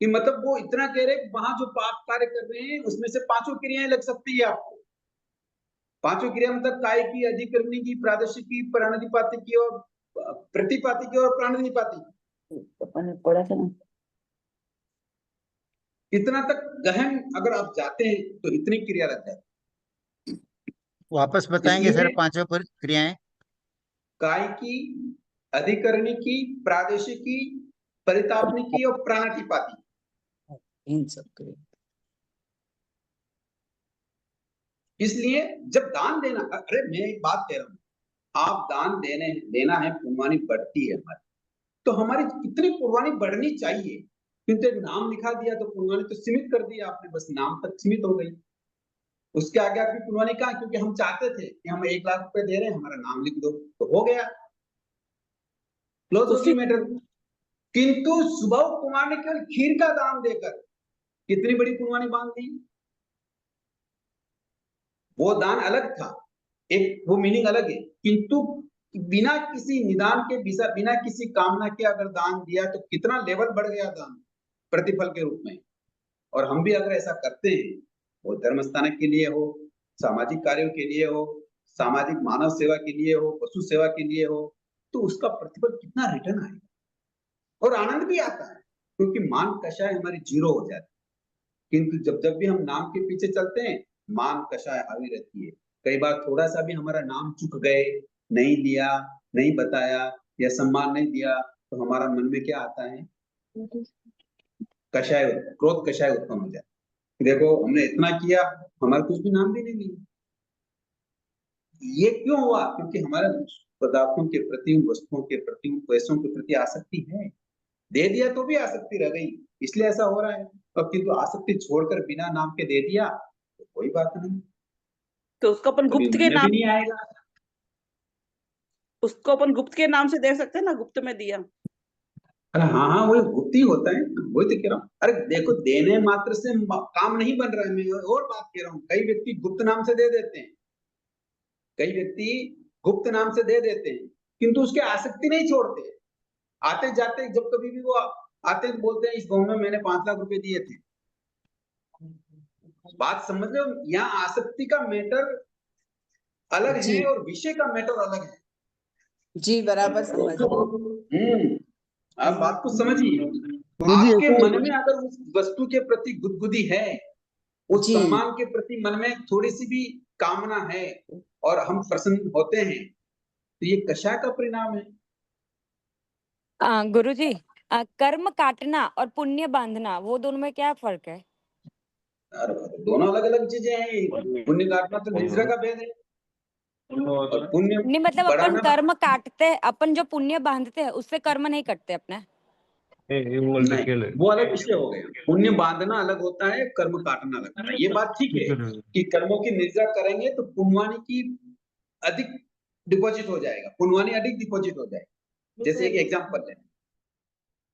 Speaker 3: कि मतलब वो इतना कह रहे वहां जो पाप कार्य कर रहे हैं उसमें से 5 क्रियाएं लग सकती है आपको। 5 क्रिया मतलब काय की, अधिकरणी की, प्रादेशिक की, प्राणाधिपाती की और प्रतिपाती की और प्राणाधिपाती की।
Speaker 5: अपन ने पढ़ा था ना।
Speaker 3: इतना तक गहन अगर आप जाते हैं तो इतनी क्रिया लग जाती है।
Speaker 7: वापस बताएंगे सर
Speaker 3: इसलिए
Speaker 7: 5 क्रियाएं।
Speaker 3: काय की, अधिकरणी की, प्रादेशिक की, परितापनी की और प्राणाधिपाती।
Speaker 5: इन सब के
Speaker 3: इसलिए जब दान देना, अरे मैं एक बात कह रहा हूं, आप दान देना है, पुण्यवानी बढ़ती है हमारी, तो हमारी कितनी पुण्यवानी बढ़नी चाहिए। किंतु एक नाम लिखा दिया तो पुण्यवानी तो सीमित कर दिया आपने, बस नाम तक सीमित हो गई। उसके आगे आपकी पुण्यवानी कहाँ? क्योंकि हम चाहते थे कि हम 1 लाख रुपए दे रहे हैं, हमारा नाम लिख दो, तो हो गया, क्लोज होगी मैटर। किंतु सुबह कुमार ने केवल खीर का दान देकर कितनी बड़ी पुण्यवानी बांध दी। वो दान अलग था, एक वो मीनिंग अलग है, किंतु बिना किसी निदान के, बिना किसी कामना के अगर दान दिया तो कितना लेवल बढ़ गया दान प्रतिफल के रूप में। और हम भी अगर ऐसा करते हैं, वो धर्म स्थानक के लिए हो, सामाजिक कार्यों के लिए हो, सामाजिक मानव सेवा के लिए हो, पशु सेवा के लिए हो, तो उसका प्रतिफल कितना रिटर्न आएगा और आनंद भी आता है, क्योंकि मान कषाय हमारी जीरो हो जाती है। किंतु जब जब भी हम नाम के पीछे चलते हैं, मान कषाय हावी रहती है। कई बार थोड़ा सा भी हमारा नाम चुक गए, नहीं लिया, नहीं बताया या सम्मान नहीं दिया, तो हमारा मन में क्या आता है? कषाय, क्रोध कषाय उत्पन्न हो जाता है। देखो हमने इतना किया, हमारा कुछ भी नाम भी नहीं लिया। ये क्यों हुआ? क्योंकि हमारे पदार्थों के प्रति, वस्तुओं के प्रति, पैसों के प्रति आसक्ति है। दे दिया तो भी आसक्ति रह गई, इसलिए ऐसा हो रहा है। और किंतु आसक्ति छोड़कर बिना नाम के दे दिया तो कोई बात नहीं,
Speaker 1: तो उसको अपन
Speaker 3: कभी
Speaker 1: गुप्त
Speaker 3: मन
Speaker 1: के
Speaker 3: में भी
Speaker 1: नाम,
Speaker 3: नहीं आएगा।
Speaker 1: उसको अपन गुप्त के नाम से दे सकते हैं ना, गुप्त में दिया।
Speaker 3: अरे हाँ हाँ, वही गुप्त ही होता है, वही तो कह रहा हूँ। अरे देखो, देने मात्र से काम नहीं बन रहा है। मैं और बात कह रहा हूँ, कई व्यक्ति गुप्त नाम से दे देते हैं, कई व्यक्ति गुप्त नाम से दे देते हैं, किंतु उसके आसक्ति नहीं छोड़ते। आते जाते जब कभी भी वो आते हैं बोलते हैं इस गांव में मैंने 5 लाख रुपए दिए थे। बात समझ लो, यहाँ आसक्ति का मैटर अलग
Speaker 5: जी
Speaker 3: है और विषय का मैटर अलग है।
Speaker 5: जी, बराबर समझ गए।
Speaker 3: आप बात को समझिए।
Speaker 4: गुरु जी
Speaker 3: आपके
Speaker 4: ऐसा
Speaker 3: मन में अगर उस वस्तु के प्रति गुदगुदी है, उस
Speaker 5: जी
Speaker 3: सम्मान के प्रति मन में थोड़ी सी भी कामना है और हम प्रसन्न होते हैं, तो ये कषाय का परिणाम है।
Speaker 10: गुरुजी, कर्म काटना और पुण्य बांधना, वो दोनों में क्या फर्क है?
Speaker 3: दोनों अलग अलग चीजें हैं। पुण्य काटना तो निद्रा का भेद है, और पुण्य
Speaker 10: नहीं मतलब अपन
Speaker 3: बढ़ाना,
Speaker 10: कर्म काटते हैं, अपन जो पुण्य बांधते हैं उससे कर्म नहीं करते अपने।
Speaker 3: नहीं, वो अलग विषय हो गया। पुण्य बांधना अलग होता है, कर्म काटना अलग होता है। ये बात ठीक है कि कर्मों की निद्रा करेंगे तो पुण्यवानी की अधिक डिपॉजिट हो जाएगा, पुण्यवानी अधिक डिपॉजिट हो जाएगी। जैसे एक एग्जांपल है,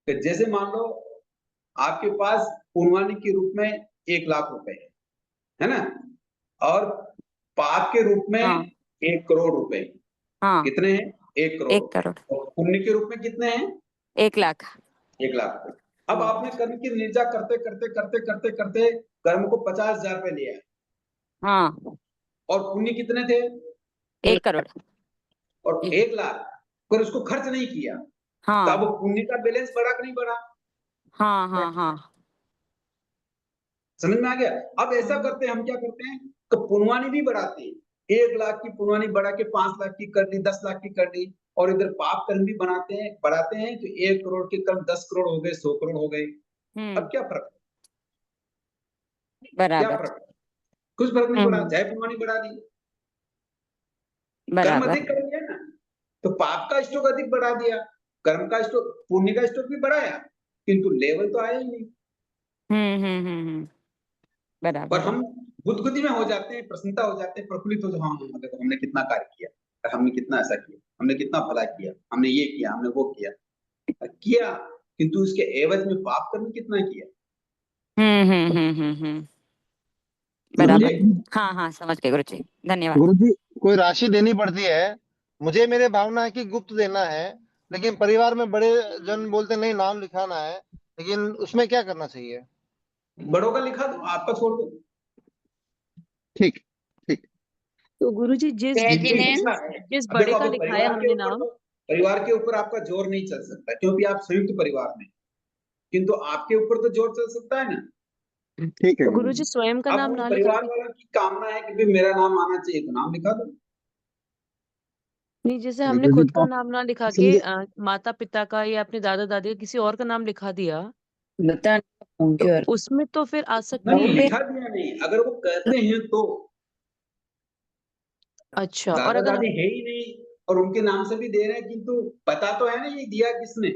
Speaker 3: तो जैसे मान लो आपके पास पुण्यवानी के रूप में 1 लाख रुपए है है ना, और पाप के रूप में
Speaker 10: हाँ
Speaker 3: 1 करोड़ रुपए।
Speaker 10: हाँ
Speaker 3: कितने हैं? 1 करोड़।
Speaker 10: 1 करोड़
Speaker 3: और पुण्य के रूप में कितने हैं?
Speaker 10: 1 लाख।
Speaker 3: 1 लाख रुपए। अब आपने कर्म की निर्जा करते करते करते करते करते कर्म को 50,000 रुपए लिया,
Speaker 10: हाँ
Speaker 3: और पुण्य कितने थे?
Speaker 10: 1 करोड़।
Speaker 3: और 1 लाख, पर उसको खर्च नहीं किया, तो अब
Speaker 10: हाँ
Speaker 3: पुण्य का बैलेंस बढ़ा कि नहीं बढ़ा?
Speaker 10: हाँ हाँ हाँ
Speaker 3: समझ में आ गया? अब ऐसा करते हैं, हम क्या करते हैं, तो पुण्यवानी भी बढ़ाते हैं। 1 लाख की पुण्यवानी बढ़ा के 5 लाख की कर दी, 10 लाख की कर दी, और इधर पाप कर्म भी बढ़ाते हैं, तो 1 करोड़ के कर्म 10 करोड़ हो गए, 100 करोड़ हो गए। अब क्या फर्क है? क्या
Speaker 10: बराबर।
Speaker 3: फर्क है? कुछ फर्क नहीं पड़ा,
Speaker 10: हम्म
Speaker 3: चाहे पुण्यवानी बढ़ा दी, कर्म
Speaker 10: बराबर।
Speaker 3: अधिक कर दिया ना, तो पाप का स्टॉक अधिक बढ़ा दिया, कर्म का स्टॉक, पुण्य का स्टॉक भी बढ़ाया, किंतु लेवल तो आया ही नहीं।
Speaker 10: और
Speaker 3: पर
Speaker 10: बराबर है।
Speaker 3: हम गुदगुदी में हो जाते हैं, प्रसन्नता हो जाते हैं, प्रफुल्लित हो जाते हैं, हाँ देखो हमने कितना कार्य किया, और हमने कितना ऐसा किया, हमने कितना भला किया, हमने ये किया, हमने वो किया, किंतु उसके एवज में पाप कर्म कितना किया।
Speaker 10: बराबर।
Speaker 3: समझे?
Speaker 10: हाँ हाँ समझ गए गुरुजी, धन्यवाद।
Speaker 4: गुरुजी, कोई राशि देनी पड़ती है, मुझे मेरे भावना है कि गुप्त देना है, लेकिन परिवार में बड़े जन बोलते नहीं नाम लिखाना है, लेकिन उसमें क्या करना चाहिए?
Speaker 3: बड़ों का लिखा दो, आपका छोड़ दो।
Speaker 4: ठीक ठीक।
Speaker 11: तो गुरुजी जिस
Speaker 8: जय
Speaker 3: ये
Speaker 11: जिस
Speaker 8: जिनेंद्र।
Speaker 3: अच्छा है।
Speaker 11: जिस
Speaker 3: अब
Speaker 11: बड़े
Speaker 3: देखो,
Speaker 11: का
Speaker 3: अब
Speaker 11: लिखाया हमने नाम,
Speaker 3: परिवार के ऊपर आपका जोर नहीं चल सकता, क्योंकि आप संयुक्त परिवार में, किंतु आपके ऊपर तो जोर चल सकता है ना।
Speaker 4: ठीक है
Speaker 11: तो
Speaker 4: गुरुजी।
Speaker 11: गुरुजी स्वयं का
Speaker 3: अब
Speaker 11: नाम
Speaker 3: उन
Speaker 11: ना लिखा
Speaker 3: परिवार
Speaker 11: के,
Speaker 3: वालों की कामना है कि भाई मेरा नाम आना चाहिए, तो नाम लिखा दो।
Speaker 11: नहीं जैसे हमने
Speaker 4: गुरुजी
Speaker 11: खुद का नाम ना लिखा के
Speaker 4: समझे?
Speaker 11: माता पिता का या अपने दादा दादी का किसी और का नाम लिखा दिया,
Speaker 1: बता
Speaker 11: तो
Speaker 1: और
Speaker 11: उसमें तो फिर आसक्ति
Speaker 3: नहीं,
Speaker 11: है।
Speaker 3: लिखा दिया नहीं, अगर वो कहते हैं तो।
Speaker 11: अच्छा, और
Speaker 3: दादा
Speaker 11: अगर
Speaker 3: दादी है ही नहीं और उनके नाम से भी दे रहे हैं, किंतु पता तो है ना ये दिया किसने।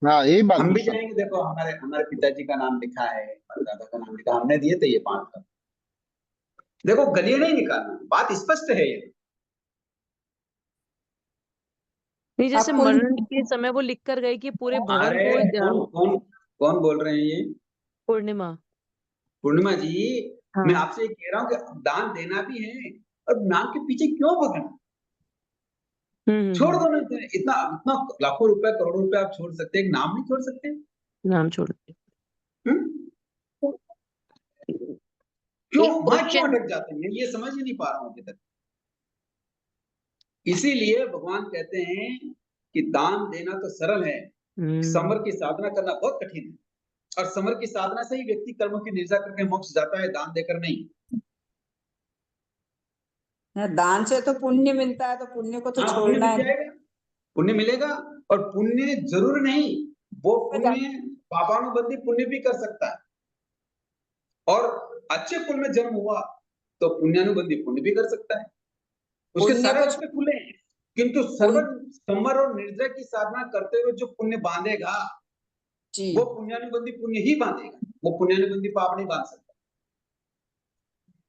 Speaker 4: हाँ, यही बात
Speaker 3: हम भी
Speaker 4: पूछा।
Speaker 3: जाएंगे, देखो हमारे हमारे पिताजी का नाम लिखा है और दादा का नाम लिखा, हमने दिए थे ये 5 लाख। देखो गलिए नहीं निकालना, बात स्पष्ट है ये।
Speaker 11: नहीं जैसे
Speaker 5: अब कुल
Speaker 11: मरण के समय वो लिख कर गए कि पूरे भवन
Speaker 3: अरे
Speaker 11: को
Speaker 3: कौन कौन कौन बोल रहे हैं ये?
Speaker 11: पूर्णिमा।
Speaker 3: पूर्णिमा जी, मैं
Speaker 11: हाँ
Speaker 3: आपसे ये कह रहा हूँ कि दान देना भी है, और नाम के पीछे क्यों भगना? छोड़
Speaker 11: हम्म।
Speaker 3: दो ना, इतना इतना लाखों रुपए करोड़ों रुपए आप छोड़ सकते हैं, एक नाम नहीं छोड़ सकते?
Speaker 11: नाम छोड़ दिया।
Speaker 3: हम्म? क्यों
Speaker 8: एक
Speaker 3: वहां क्यों
Speaker 8: क्वेश्चन।
Speaker 3: अटक जाते हैं, ये समझ ही नहीं पा रहा हूं अभी तक। इसीलिए भगवान कहते हैं कि दान देना तो सरल है, समर की साधना करना बहुत कठिन है, और समर की साधना से ही व्यक्ति कर्मों की निर्जा करके मोक्ष जाता है, दान देकर नहीं।
Speaker 5: दान से तो पुण्य मिलता है, तो पुण्य को तो
Speaker 3: हाँ, पुण्य
Speaker 5: छोड़ना
Speaker 3: मिल
Speaker 5: है।
Speaker 3: जाएगा, पुण्य मिलेगा, और पुण्य जरूर नहीं, वो पुण्य पापानुबंधी पुण्य भी कर सकता है, और अच्छे कुल में जन्म हुआ तो पुण्यानुबंधी पुण्य भी कर सकता है, उसके
Speaker 5: पुण्य
Speaker 3: सारे
Speaker 5: को
Speaker 3: रास्ते खुले हैं। किंतु समर और निर्जय की साधना करते हुए जो पुण्य बांधेगा,
Speaker 5: जी
Speaker 3: वो पुण्यानुबंधी पुण्य ही बांधेगा, वो पुण्यानुबंधी पाप नहीं बांध सकता।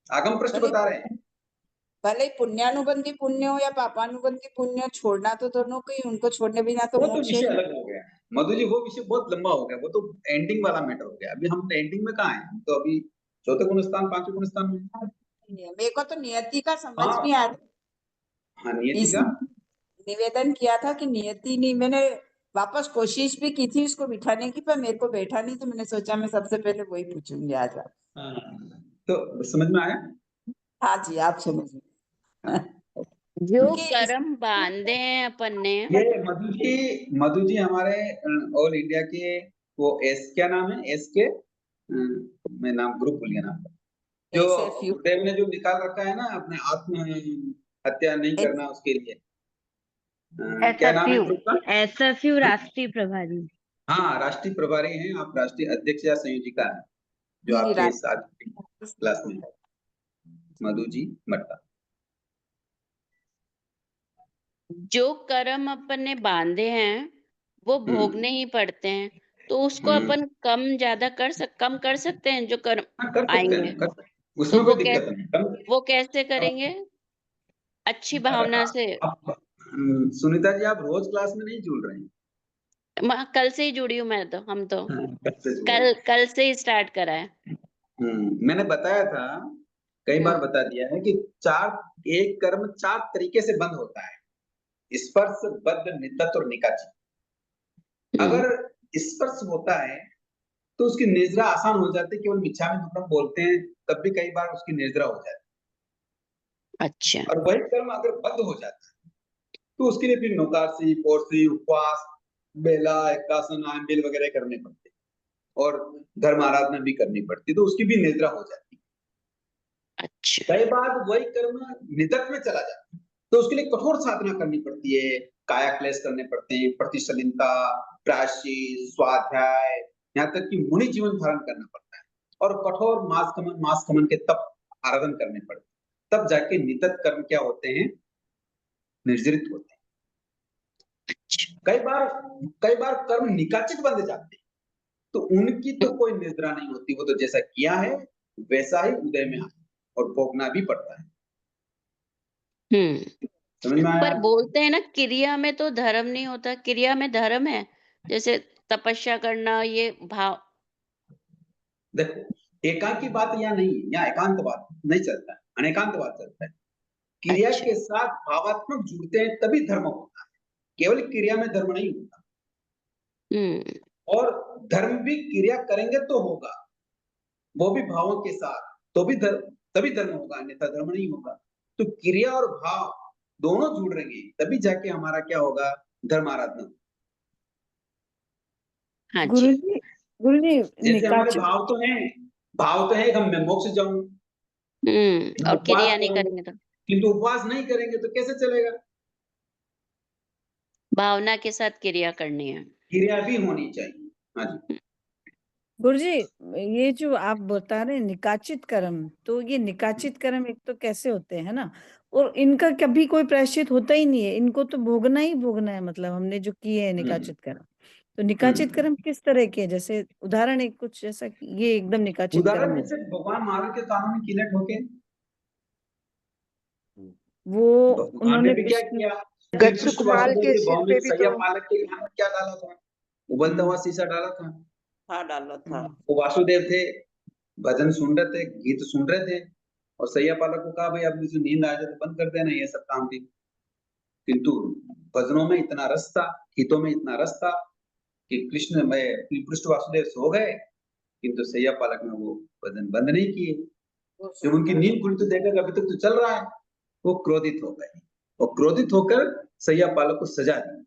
Speaker 3: आगम पृष्ठ
Speaker 5: भले
Speaker 3: बता रहे हैं।
Speaker 5: भले ही पुण्यानुबंधी पुण्य हो या पापानुबंधी पुण्य, छोड़ना तो दोनों को ही, उनको छोड़ने बिना तो
Speaker 3: वो तो
Speaker 5: मोक्ष है
Speaker 3: विषय
Speaker 5: ही।
Speaker 3: अलग हो गया मधु जी, वो विषय बहुत लंबा हो गया, वो तो एंडिंग वाला मैटर हो गया। अभी हम एंडिंग में कहाँ हैं, हम तो अभी चौथे गुण स्थान, पांचवें गुण स्थान में।
Speaker 5: मेरे को तो नियति का समझ
Speaker 3: हाँ
Speaker 5: नहीं आया,
Speaker 3: हाँ, नियति
Speaker 5: इस
Speaker 3: का।
Speaker 5: निवेदन किया था कि नियति नहीं, मैंने वापस कोशिश भी की थी उसको बिठाने की, पर मेरे को बैठा नहीं, तो मैंने सोचा मैं सबसे पहले वही पूछूंगी आज आप।
Speaker 3: तो समझ में आया?
Speaker 5: हाँ जी, आप समझ
Speaker 8: जो
Speaker 5: कि
Speaker 8: कर्म बांधे हैं अपन ने,
Speaker 3: ये मधु जी हमारे ऑल इंडिया के, वो एस क्या नाम है, एस के, मैं नाम ग्रुप भूल गया नाम, जो
Speaker 5: SFU
Speaker 3: गुरुदेव ने जो निकाल रखा है ना अपने आत्म हत्या नहीं करना उसके लिए, क्या नाम है ग्रुप का?
Speaker 9: SFU राष्ट्रीय प्रभारी।
Speaker 3: हाँ, राष्ट्रीय प्रभारी हैं आप, राष्ट्रीय अध्यक्ष या संयोजिका है जो आपके साथ क्लास में है, मधु जी मट्टा।
Speaker 8: जो कर्म अपन ने बांधे हैं वो भोगने ही पड़ते हैं, तो उसको अपन कम कर सकते हैं जो कर्म
Speaker 3: हाँ, कर सकते
Speaker 8: आएंगे।
Speaker 3: हैं, कर सकते हैं,
Speaker 8: तो
Speaker 3: उसमें कोई दिक्कत नहीं।
Speaker 8: वो कैसे करेंगे? अच्छी भावना से।
Speaker 3: सुनीता जी, आप रोज क्लास में नहीं जुड़ रहे हैं?
Speaker 8: कल से ही जुड़ी हूँ मैं, तो हम तो
Speaker 3: हाँ, कब से जुड़ रहे हैं?
Speaker 8: कल से ही स्टार्ट करा है।
Speaker 3: मैंने बताया था कई बार बता दिया है कि एक कर्म 4 तरीके से बंद होता है, स्पर्श, बद्ध, नितत और निकाचित। अगर स्पर्श होता है तो उसकी निर्जरा आसान हो जाती है, केवल मिच्छामि दुक्कडम बोलते हैं तब भी कई बार उसकी निर्जरा हो जाती है।
Speaker 8: अच्छा।
Speaker 3: और वही कर्म अगर बद्ध हो जाता है तो उसके लिए फिर नौकासी, पौर्सी, उपवास, बेला, एकासन, आंबिल वगैरह करने पड़ते हैं और धर्म आराधना भी करनी पड़ती है, तो उसकी भी निद्रा हो जाती है।
Speaker 8: अच्छा।
Speaker 3: कई बार वही कर्म निदक में चला जाता है तो उसके लिए कठोर साधना करनी पड़ती है, काया क्लेश करने पड़ते हैं, प्रतिशलिनता, प्रायश्चित, स्वाध्याय, यहाँ तक कि मुनि जीवन धारण करना पड़ता है और कठोर मास कमन के तप आराधन करने पड़ते हैं। तब जाके नितत कर्म क्या होते हैं, निर्जरित होते हैं। कई बार कर्म निकाचित बंध जाते हैं तो उनकी तो कोई निद्रा नहीं होती, वो तो जैसा किया है वैसा ही उदय में आए और भोगना भी पड़ता है। समझ में आया?
Speaker 8: पर बोलते हैं ना क्रिया में तो धर्म नहीं होता, क्रिया में धर्म है, जैसे तपस्या करना, ये भाव।
Speaker 3: देखो, एकांकी बात यहाँ नहीं है, यहाँ एकांत बात नहीं चलता है, अनेकांत बात चलता है। क्रिया
Speaker 8: अच्छा।
Speaker 3: के साथ भावात्मक जुड़ते हैं तभी धर्म होता है, केवल क्रिया में धर्म नहीं होता। और धर्म भी क्रिया करेंगे तो होगा, वो भी भावों के साथ, तो भी तभी धर्म होगा, अन्यथा धर्म नहीं होगा। तो क्रिया और भाव दोनों जुड़ रहेंगे तभी जाके हमारा क्या होगा, धर्म आराधना।
Speaker 8: हाँ जी।
Speaker 5: गुरुजी
Speaker 3: जैसे हमारे भाव तो है कि मैं मोक्ष जाऊं,
Speaker 8: और क्रिया नहीं करेंगे तो
Speaker 3: किंतु उपवास नहीं करेंगे तो कैसे चलेगा?
Speaker 8: भावना के साथ क्रिया करनी है।
Speaker 3: क्रिया भी होनी चाहिए। हाँ जी।
Speaker 5: गुरुजी, ये जो आप बता रहे हैं निकाचित कर्म, तो ये निकाचित कर्म एक तो कैसे होते हैं ना, और इनका कभी कोई प्रायश्चित होता ही नहीं है, इनको तो भोगना ही भोगना है, मतलब हमने जो किए हैं निकाचित कर्म। तो निकाचित कर्म किस तरह के हैं? जैसे उदाहरण एक कुछ ऐसा कि ये एकदम निकाचित कर्म
Speaker 3: उदाहरण
Speaker 5: हो,
Speaker 3: जैसे भगवान महावीर के कानों में कीलट होके
Speaker 5: वो
Speaker 3: भगवान ने
Speaker 5: उन्होंने
Speaker 3: भी क्या
Speaker 5: कृष्ण
Speaker 3: किया,
Speaker 12: गच्छुक माल के
Speaker 3: के
Speaker 12: सिर
Speaker 3: भाव
Speaker 12: पे
Speaker 3: में
Speaker 12: भी
Speaker 3: सैया
Speaker 12: तो
Speaker 3: पालक के यहाँ क्या डाला था, उबलता हुआ शीशा डाला था।
Speaker 1: हाँ डाला था।
Speaker 3: वो वासुदेव थे, भजन सुन रहे थे, गीत सुन रहे थे और सैया पालक को कहा भाई अब मुझे नींद आ जाए तो बंद कर देना ये सब काम भी। किंतु भजनों में इतना रस था, गीतों में इतना रस था कि कृष्ण में पृष्ठ वासुदेव सो गए, किंतु सैया पालक ने वो भजन बंद नहीं किए। जब उनकी नींद खुली तो देखा अभी तक तो चल रहा है, वो क्रोधित हो गए और क्रोधित होकर सैया पालक को सजा दी।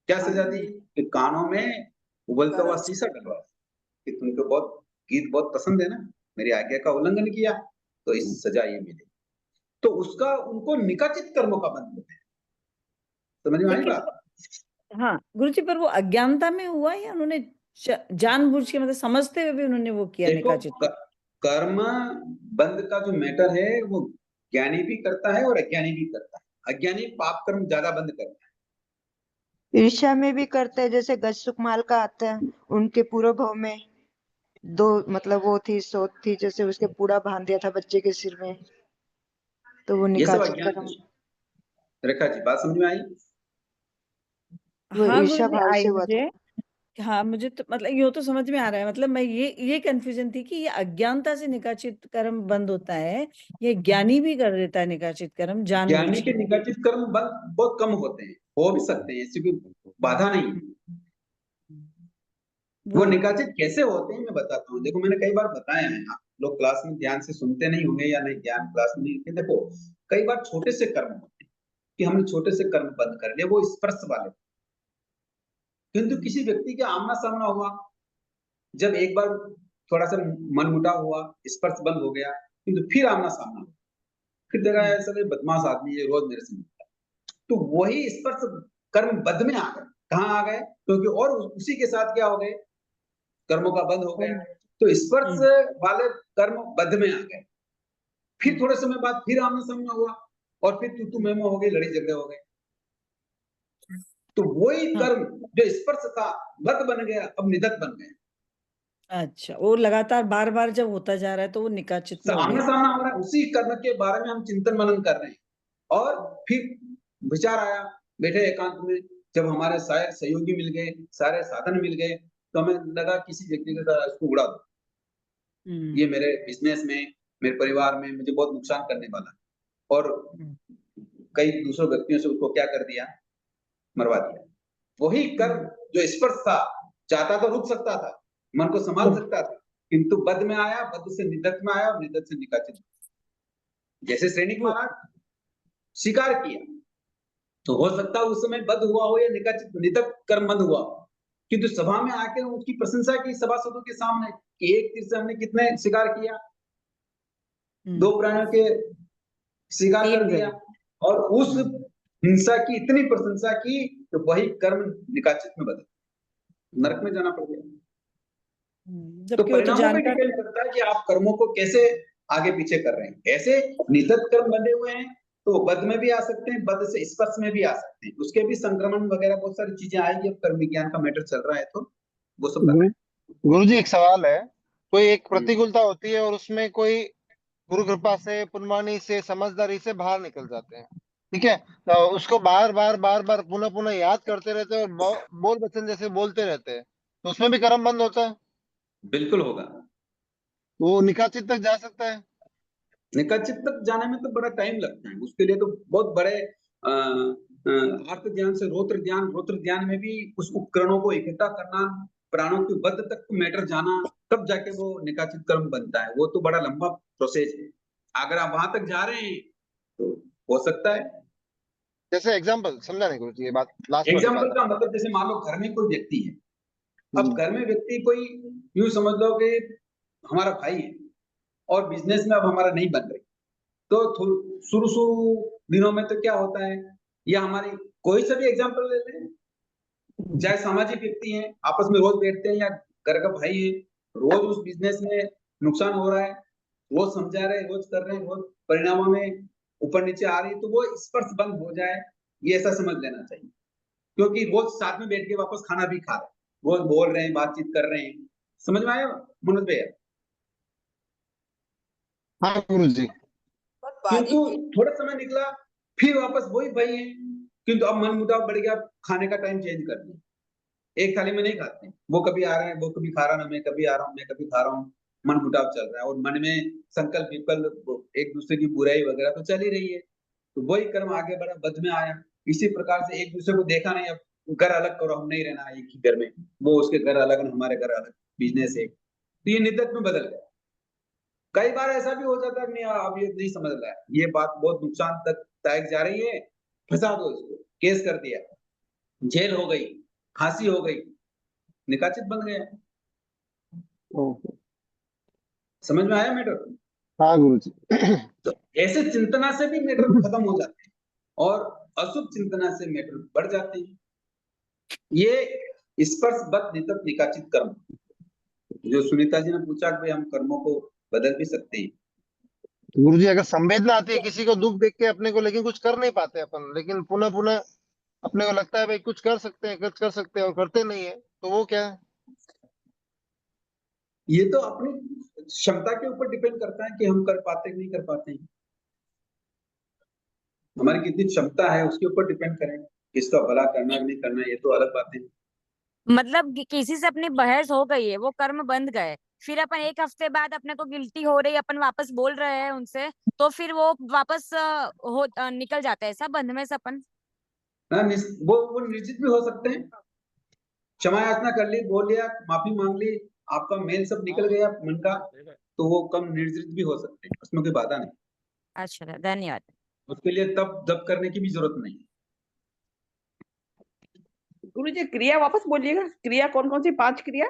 Speaker 3: क्या सजा दी कि कानों में उबलता हुआ शीशा डलवा कि तुमको बहुत गीत बहुत पसंद है ना, मेरी आज्ञा का उल्लंघन किया तो इस सजा ये मिले। तो उसका उनको निकाचित कर्मों का बंध होता है। समझ में आई बात?
Speaker 5: हाँ गुरुजी, पर वो अज्ञानता में हुआ या उन्होंने जानबूझ के, मतलब समझते हुए भी उन्होंने वो किया
Speaker 3: देखो,
Speaker 5: निकाचित?
Speaker 3: कर्म बंद का जो मैटर है वो ज्ञानी भी करता है और अज्ञानी भी करता है। अज्ञानी पाप कर्म ज्यादा बंद करता है।
Speaker 12: ईर्ष्या में भी करते हैं, जैसे गच्छुक माल का आता है, उनके पूर्व भाव में दो मतलब वो थी सोत थी, जैसे उसके पूरा बांध दिया था बच्चे के सिर में, तो वो
Speaker 3: ये सब
Speaker 12: निकाचित
Speaker 3: अज्ञान
Speaker 12: कर्म,
Speaker 3: रेखा जी बात समझ में आई?
Speaker 12: वो
Speaker 5: हाँ
Speaker 12: ईर्ष्या
Speaker 5: गुरुजी,
Speaker 12: भाव
Speaker 5: आई
Speaker 12: से हुआ था।
Speaker 5: मुझे। हाँ मुझे तो मतलब ये तो समझ में आ रहा है, मतलब मैं ये कंफ्यूजन थी कि ये अज्ञानता से निकाचित कर्म बंद होता है, ये ज्ञानी भी कर देता है निकाचित कर्म जानबूझ
Speaker 3: ज्ञानी के
Speaker 5: के।
Speaker 3: निकाचित कर्म बंद बहुत कम होते हैं, हो भी सकते हैं, ऐसी कोई बाधा नहीं है। वो निकाचित कैसे होते हैं मैं बताता हूँ। देखो मैंने कई बार बताया है, आप लोग क्लास में ध्यान से सुनते नहीं होंगे या नहीं, ध्यान क्लास में नहीं। देखो कई बार छोटे से कर्म होते हैं कि हमने छोटे से कर्म बंद कर लिए, वो स्पर्श वाले। किंतु किसी व्यक्ति का आमना सामना हुआ, जब एक बार थोड़ा सा मनमुटाव हुआ, स्पर्श बंद हो गया, किंतु फिर आमना सामना हुआ, फिर देखा ऐसा कोई बदमाश आदमी है रोज मेरे से मिलता है, तो वही स्पर्श कर्म बद्ध में आ गए। कहाँ आ गए? क्योंकि और उसी के साथ क्या हो गए, कर्मों का बंध हो गया, तो स्पर्श वाले कर्म बद्ध में आ गए। फिर थोड़े समय बाद फिर आमना सामना हुआ और फिर तू मैं हो गई, लड़ी झगड़े हो गए। तो वही कर्म जो स्पर्श था बद्ध बन गया, अब निदत बन गया।
Speaker 5: अच्छा, वो लगातार बार बार जब होता जा रहा है तो वो निकाचित में हो
Speaker 3: आमना
Speaker 5: गया।
Speaker 3: सामना हो रहा है, उसी कर्म के बारे में हम चिंतन मनन कर रहे हैं और फिर विचार आया बैठे एकांत में, जब हमारे सारे सहयोगी मिल गए, सारे साधन मिल गए, तो हमें लगा किसी व्यक्ति के साथ इसको उड़ा दो, ये मेरे बिजनेस में मेरे परिवार में मुझे बहुत नुकसान करने वाला है, और कई दूसरे व्यक्तियों से उसको क्या कर दिया, मरवा दिया। वही कर्म जो स्पर्श था, चाहता तो रुक सकता था, मन को संभाल सकता था, किंतु बद में आया, बद से निदत में आया और निदत से निकाचित। जैसे सैनिक महाराज शिकार किया, तो हो सकता है उस समय बद हुआ हो या निदत कर्म बंद हुआ हो, किंतु सभा में आकर उसकी प्रशंसा की सभासदों के सामने कि एक तीर से हमने कितने शिकार किया, 2 प्राणियों के शिकार कर दिया, और उस हिंसा की इतनी प्रशंसा की तो वही कर्म निकाचित में बदल, नरक में जाना पड़ गया। तो
Speaker 5: जबकि वो तो
Speaker 3: परिणामों पे
Speaker 5: जानकर
Speaker 3: डिपेंड करता है कि आप कर्मों को कैसे आगे पीछे कर रहे हैं। ऐसे निदत कर्म बंधे हुए हैं तो बद में भी आ सकते हैं, बद से स्पर्श में भी आ सकते हैं, उसके भी संक्रमण वगैरह बहुत सारी चीजें आएगी। अब कर्म विज्ञान का मैटर चल रहा है तो वो सब
Speaker 4: गुरु जी एक सवाल है, कोई एक प्रतिकूलता होती है और उसमें कोई गुरु कृपा से, पुनवानी से, समझदारी से बाहर निकल जाते हैं, ठीक है, तो उसको बार बार पुनः पुनः याद करते रहते हैं और बोल वचन जैसे बोलते रहते हैं, तो उसमें भी कर्म बंद होता है?
Speaker 3: बिल्कुल होगा।
Speaker 4: वो निकाचित तक जा सकता है?
Speaker 3: निकाचित तक जाने में तो बड़ा टाइम लगता है, उसके लिए तो बहुत बड़े अर्थ ध्यान से रोत्र ध्यान में भी उस उपकरणों को इकट्ठा करना, प्राणों के बद्ध तक मैटर जाना, तब जाके वो निकाचित कर्म बनता है। वो तो बड़ा लंबा प्रोसेस है। अगर आप वहां तक जा रहे हैं तो हो सकता है।
Speaker 4: जैसे एग्जांपल समझा नहीं गुरु जी, ये बात लास्ट वाली
Speaker 3: एग्जाम्पल
Speaker 4: बात
Speaker 3: का मतलब जैसे मान लो घर में कोई व्यक्ति है, अब घर में व्यक्ति कोई यूं समझ लो कि हमारा भाई है और बिजनेस में अब हमारा नहीं बन रही, तो शुरू दिनों में तो क्या होता है, या हमारी कोई सा भी एग्जाम्पल लेते हैं, चाहे सामाजिक व्यक्ति हैं, आपस में रोज बैठते हैं, या घर का भाई है, रोज उस बिजनेस में नुकसान हो रहा है, रोज समझा रहे, रोज कर रहे हैं, रोज परिणामों में ऊपर नीचे आ रही है, तो वो स्पर्श बंद हो जाए, ये ऐसा समझ लेना चाहिए। क्योंकि रोज साथ में बैठ के वापस खाना भी खा रहे हैं, रोज बोल रहे हैं, बातचीत कर रहे हैं। समझ में आया मनोज भैया?
Speaker 4: हाँ गुरु जी।
Speaker 3: किंतु थोड़ा समय निकला, फिर वापस वही भाई है, किंतु अब मन मुटाव बढ़ गया, खाने का टाइम चेंज कर दिया, एक थाली में नहीं खाते, वो कभी आ रहा है, वो कभी खा रहा है, मैं कभी आ रहा हूँ, मैं कभी खा रहा हूँ, मन मुटाव चल रहा है, और मन में संकल्प विकल्प, एक दूसरे की बुराई वगैरह तो चल ही रही है, तो वही कर्म आगे बढ़ा, बद में आया। इसी प्रकार से एक दूसरे को देखा नहीं, अब घर अलग करो, हम नहीं रहना एक ही घर में, वो उसके घर अलग, हमारे घर अलग, बिजनेस है, तो ये निद्दत में बदल गया। कई बार ऐसा भी हो जाता है नहीं, अब ये नहीं समझ रहा है, ये बात बहुत नुकसान तक दायक जा रही है, फंसा दो इसको, केस कर दिया, जेल हो गई, फांसी हो गई, निकाचित बन गया। समझ में आया मैटर?
Speaker 4: हाँ गुरु जी।
Speaker 3: तो ऐसे चिंतना से भी मैटर खत्म हो जाते हैं और अशुभ चिंतना से मैटर बढ़ जाते हैं। ये स्पर्श बद नितत निकाचित कर्म, जो सुनीता जी ने पूछा कि हम कर्मों को बदल भी सकते हैं।
Speaker 4: गुरु जी अगर संवेदना आती है किसी को दुख देख के अपने को, लेकिन कुछ कर नहीं पाते अपन, लेकिन पुनः पुनः अपने को लगता है भाई कुछ कर सकते हैं और करते नहीं है, तो वो क्या है?
Speaker 3: ये तो अपनी क्षमता के ऊपर डिपेंड करता है कि हम कर पाते नहीं कर पाते हैं। हमारी कितनी क्षमता है उसके ऊपर डिपेंड करें, किसका भला करना नहीं करना, ये तो अलग बात है।
Speaker 10: मतलब किसी से अपनी बहस हो गई है, वो कर्म बंध गए, फिर अपन एक हफ्ते बाद अपने को गिल्टी हो रही, अपन वापस बोल रहे हैं उनसे, तो फिर वो वापस निकल जाता है ऐसा बंध में से अपन।
Speaker 3: वो निर्जित भी हो सकते हैं, क्षमा याचना कर ली, बोल लिया, माफी मांग ली, आपका मेल सब निकल गया मन का, तो वो कम निर्जित भी हो सकते हैं, उसमें कोई बाधा नहीं।
Speaker 10: अच्छा, धन्यवाद।
Speaker 3: उसके लिए तब जब करने की भी जरूरत नहीं।
Speaker 1: गुरु जी क्रिया वापस बोलिएगा, क्रिया कौन कौन सी 5 क्रिया?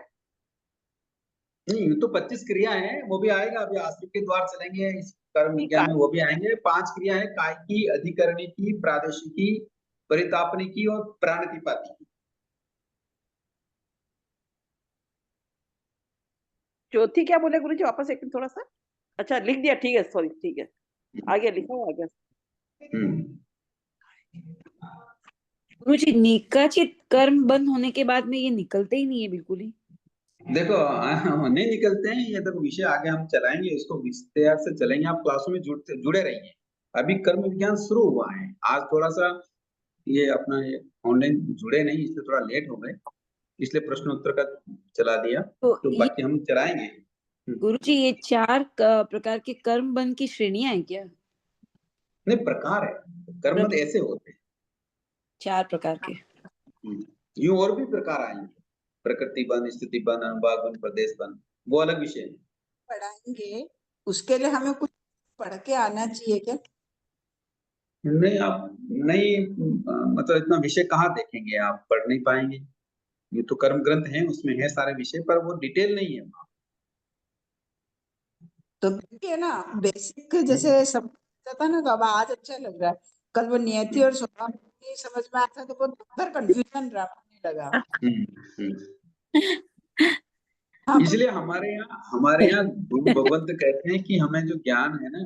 Speaker 3: नहीं, तो 25 क्रिया है, वो भी आएगा, अभी आश्रित के द्वार चलेंगे इस कर्म विज्ञान में, वो भी आएंगे। 5 क्रिया है, काय की, अधिकरणी की, प्रादेशिकी, परितापनी की और प्राणतिपाती की।
Speaker 1: चौथी क्या बोले गुरु जी वापस एक थोड़ा सा? अच्छा लिख दिया, ठीक है, सॉरी, ठीक है, आगे लिखा हुआ आगे।
Speaker 13: गुरु जी निकाचित कर्म बंद होने के बाद में ये निकलते ही नहीं है बिल्कुल ही।
Speaker 3: देखो नहीं निकलते हैं, ये देखो विषय आगे हम चलाएंगे, इसको विस्तार से चलेंगे, आप क्लासों में जुड़े रहिए। अभी कर्म विज्ञान शुरू हुआ है, आज थोड़ा सा ये अपना ये ऑनलाइन जुड़े नहीं, इसलिए थोड़ा लेट हो गए, इसलिए प्रश्न उत्तर का चला दिया, तो बाकी हम चलाएंगे।
Speaker 13: गुरुजी ये 4 प्रकार के कर्म बंध की श्रेणियां हैं क्या?
Speaker 3: नहीं, प्रकार है, कर्म बंध ऐसे होते हैं
Speaker 13: 4 प्रकार के।
Speaker 3: यूं और भी प्रकार आएंगे, प्रकृति बंध, स्थिति बंध, अनुभाग बंध, प्रदेश बंध, वो अलग विषय है।
Speaker 14: पढ़ाएंगे उसके लिए हमें कुछ पढ़ के आना चाहिए क्या?
Speaker 3: नहीं, आप नहीं मतलब इतना विषय कहाँ देखेंगे, आप पढ़ नहीं पाएंगे। ये तो कर्म ग्रंथ है, उसमें है सारे विषय, पर वो डिटेल नहीं है वहाँ।
Speaker 14: तो देखिए ना, बेसिक जैसे सब था ना, तो अब आज अच्छा लग रहा है। कल वो नियति और स्वभाव नहीं समझ में आता तो वो उधर कंफ्यूजन होने लगा।
Speaker 3: इसलिए हमारे यहाँ गुरु भगवंत कहते हैं कि हमें जो ज्ञान है ना,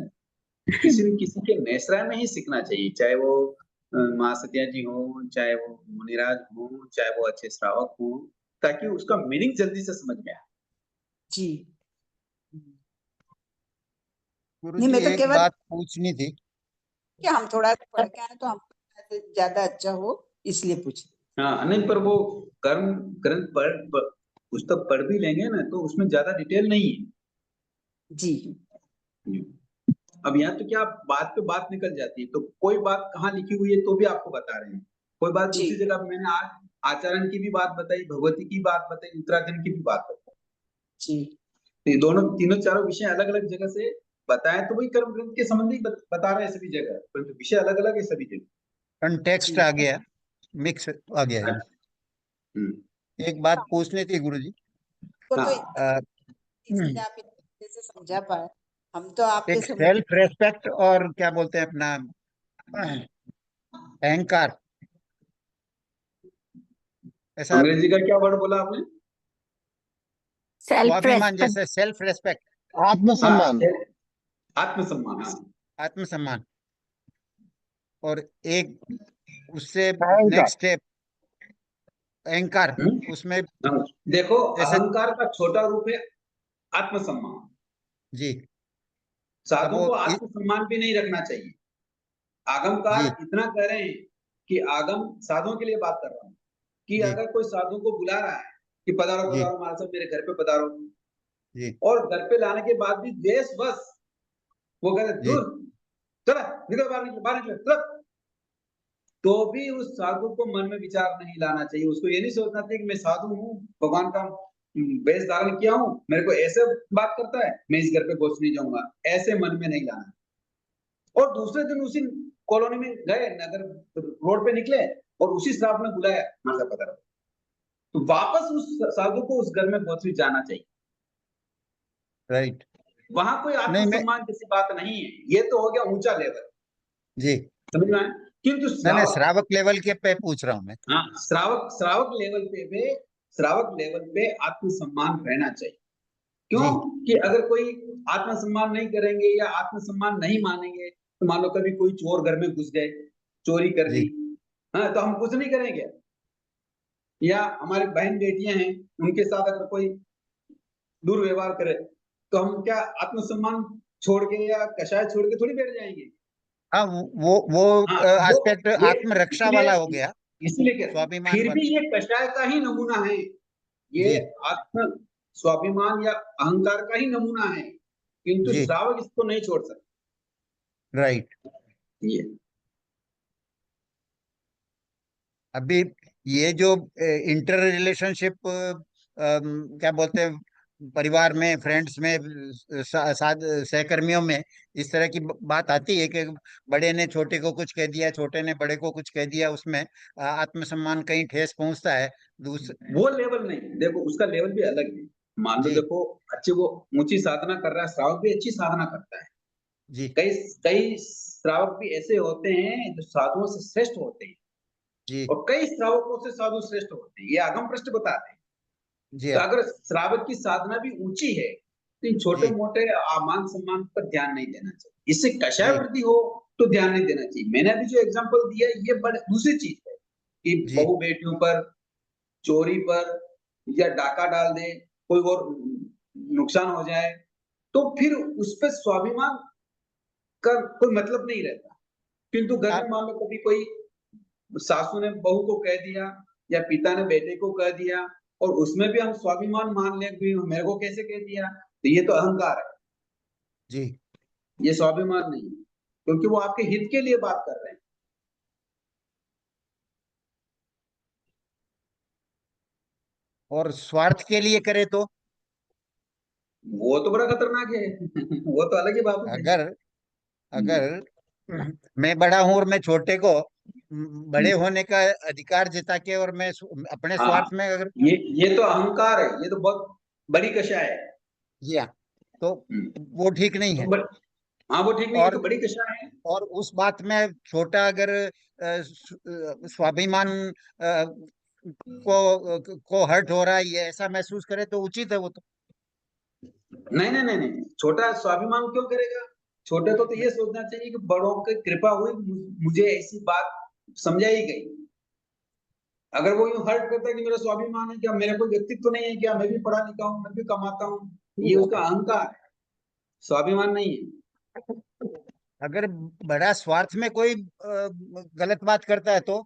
Speaker 3: किसी न किसी के नेश्रय में ही सीखना चाहिए, चाहे वो माँ सत्या जी हो, चाहे वो मुनिराज हो, चाहे वो अच्छे श्रावक हो, ताकि उसका मीनिंग जल्दी से समझ में आए।
Speaker 14: जी
Speaker 7: गुरुजी
Speaker 14: मैं तो
Speaker 7: एक
Speaker 14: केवल
Speaker 7: बात पूछनी थी
Speaker 14: कि हम थोड़ा पढ़ के आए तो हम ज्यादा अच्छा हो, इसलिए पूछ।
Speaker 3: हाँ, नहीं, पर वो कर्म ग्रंथ पुस्तक पढ़ भी लेंगे ना, तो उसमें ज्यादा डिटेल नहीं है।
Speaker 14: जी
Speaker 3: अब यहाँ तो क्या बात पे बात निकल जाती है, तो कोई बात कहाँ लिखी हुई है तो भी आपको बता रहे हैं, कोई बात दूसरी जगह मैंने आज आचरण की भी बात बताई, भगवती की बात बताई, उत्तराखंड की भी बात बताई।
Speaker 14: जी
Speaker 3: तो ये दोनों तीनों चारों विषय अलग अलग जगह से बताए, तो वही कर्म ग्रंथ के संबंधी बता रहे हैं सभी जगह, परंतु विषय अलग अलग है सभी जगह।
Speaker 7: कंटेक्स्ट आ गया, मिक्स आ गया है। एक बात पूछनी थी गुरुजी।
Speaker 14: को तो इसलिए आप जैसे समझा पाए, हम तो आपके
Speaker 7: एक सेल्फ रेस्पेक्ट और क्या बोलते हैं अपना अहंकार, ऐसा
Speaker 3: अंग्रेजी का क्या वर्ड बोला आपने?
Speaker 7: स्वाभिमान, जैसे सेल्फ रेस्पेक्ट,
Speaker 4: आत्मसम्मान।
Speaker 3: आत्मसम्मान,
Speaker 7: आत्मसम्मान, और एक उससे
Speaker 4: अहंकार।
Speaker 7: नेक्स्ट स्टेप अहंकार। उसमें
Speaker 3: देखो,
Speaker 7: जैसे
Speaker 3: अहंकार का छोटा रूप है आत्मसम्मान।
Speaker 7: जी,
Speaker 3: साधु को आत्मसम्मान भी नहीं रखना चाहिए। आगमकार इतना कह रहे हैं कि आगम साधुओं के लिए बात कर रहा हूँ कि अगर कोई साधु को बुला रहा है कि पधारो पधारो महाराज साहब मेरे घर पे पधारो, और घर पे लाने के बाद भी द्वेष बस वो कहते दूर चला निकल बाहर निकल चल, तो भी उस साधु को मन में विचार नहीं लाना चाहिए। उसको ये नहीं सोचना चाहिए कि मैं साधु हूँ, भगवान का वेश धारण किया हूँ, मेरे को ऐसे बात करता है, मैं इस घर पे घुस नहीं जाऊंगा, ऐसे मन में नहीं लाना। और दूसरे दिन उसी कॉलोनी में गए, नगर रोड पे निकले और उसी श्राप में बुलाया माता पता, तो वापस उस साधु को उस घर में पहुंच जाना चाहिए।
Speaker 7: राइट,
Speaker 3: वहां कोई आत्मसम्मान जैसी बात नहीं है, ये तो हो गया ऊंचा लेवल।
Speaker 7: जी
Speaker 3: समझ में आया? किंतु
Speaker 7: मैंने श्रावक लेवल के पे पूछ रहा हूँ मैं।
Speaker 3: हाँ, श्रावक लेवल पे आत्मसम्मान रहना चाहिए। क्यों कि अगर कोई आत्मसम्मान नहीं करेंगे या आत्मसम्मान नहीं मानेंगे, तो मान लो कभी कोई चोर घर में घुस गए, चोरी कर ली, हाँ, तो हम कुछ नहीं करेंगे। या हमारी बहन बेटियां हैं, उनके साथ अगर कोई दुर्व्यवहार करे, तो हम क्या आत्मसम्मान छोड़ के या कषाय छोड़ के थोड़ी बैठ जाएंगे।
Speaker 7: हाँ, वो एस्पेक्ट आत्मरक्षा वाला हो गया,
Speaker 3: इसलिए
Speaker 7: स्वाभिमान
Speaker 3: फिर भी ये कषाय का ही नमूना है, ये आत्म स्वाभिमान या अहंकार का ही नमूना है, किंतु श्रावक इसको नहीं छोड़ सकते।
Speaker 7: राइट,
Speaker 3: ये
Speaker 7: अभी ये जो इंटर रिलेशनशिप क्या बोलते हैं, परिवार में, फ्रेंड्स में, सहकर्मियों में इस तरह की बात आती है कि बड़े ने छोटे को कुछ कह दिया, छोटे ने बड़े को कुछ कह दिया, उसमें आत्मसम्मान कहीं ठेस पहुंचता है।
Speaker 3: वो लेवल नहीं, देखो उसका लेवल भी अलग है। मान लो देखो, अच्छे वो ऊंची साधना कर रहा है, श्रावक भी अच्छी साधना करता है
Speaker 7: जी।
Speaker 3: कई श्रावक भी ऐसे होते हैं जो साधुओं से श्रेष्ठ होते हैं
Speaker 7: जी,
Speaker 3: और कई श्रावकों से साधु श्रेष्ठ होते हैं, ये आगम पृष्ठ बताते हैं
Speaker 7: जी।
Speaker 3: तो अगर श्रावक की साधना भी ऊंची है, तो इन छोटे मोटे मान सम्मान पर ध्यान नहीं देना चाहिए। इससे कषाय वृद्धि हो तो ध्यान नहीं देना चाहिए। मैंने अभी जो एग्जांपल दिया ये बड़ी दूसरी चीज है कि बहू बेटियों पर चोरी पर या डाका डाल दे, कोई और नुकसान हो जाए, तो फिर उस पर स्वाभिमान का कोई मतलब नहीं रहता। किंतु घर में मान लो कभी कोई सासू ने बहू को कह दिया या पिता ने बेटे को कह दिया और उसमें भी हम स्वाभिमान मान लें कि मेरे को कैसे कह दिया, तो ये तो अहंकार है,
Speaker 7: जी।
Speaker 3: ये स्वाभिमान नहीं है, क्योंकि वो आपके हित के लिए बात कर रहे हैं।
Speaker 7: और स्वार्थ के लिए करे तो
Speaker 3: वो तो बड़ा खतरनाक है वो तो अलग ही बात है।
Speaker 7: अगर अगर मैं बड़ा हूं और मैं छोटे को बड़े होने का अधिकार जता के और मैं अपने
Speaker 3: हाँ,
Speaker 7: स्वार्थ में अगर
Speaker 3: ये तो अहंकार है, ये तो बहुत बड़ी कषाय है।
Speaker 7: किया तो वो ठीक नहीं है।
Speaker 3: हाँ, वो ठीक नहीं है,
Speaker 7: और
Speaker 3: तो बड़ी कषाय है।
Speaker 7: और उस बात में छोटा अगर स्वाभिमान को हर्ट हो रहा है, ये ऐसा महसूस करे तो उचित है वो तो।
Speaker 3: नहीं नहीं नहीं नहीं, छोटा स्वाभिमान क्यों करेगा? छोटे को तो ये सोचना चाहिए कि बड़ों की कृपा हुई, मुझे ऐसी बात समझाई गई। अगर वो यूं हर्ट करता है कि मेरा स्वाभिमान है, क्या मेरा कोई व्यक्तित्व नहीं है, क्या मैं भी पढ़ा लिखा हूँ, मैं भी कमाता हूँ, ये उसका अहंकार है, स्वाभिमान नहीं है।
Speaker 7: अगर बड़ा स्वार्थ में कोई गलत बात करता है तो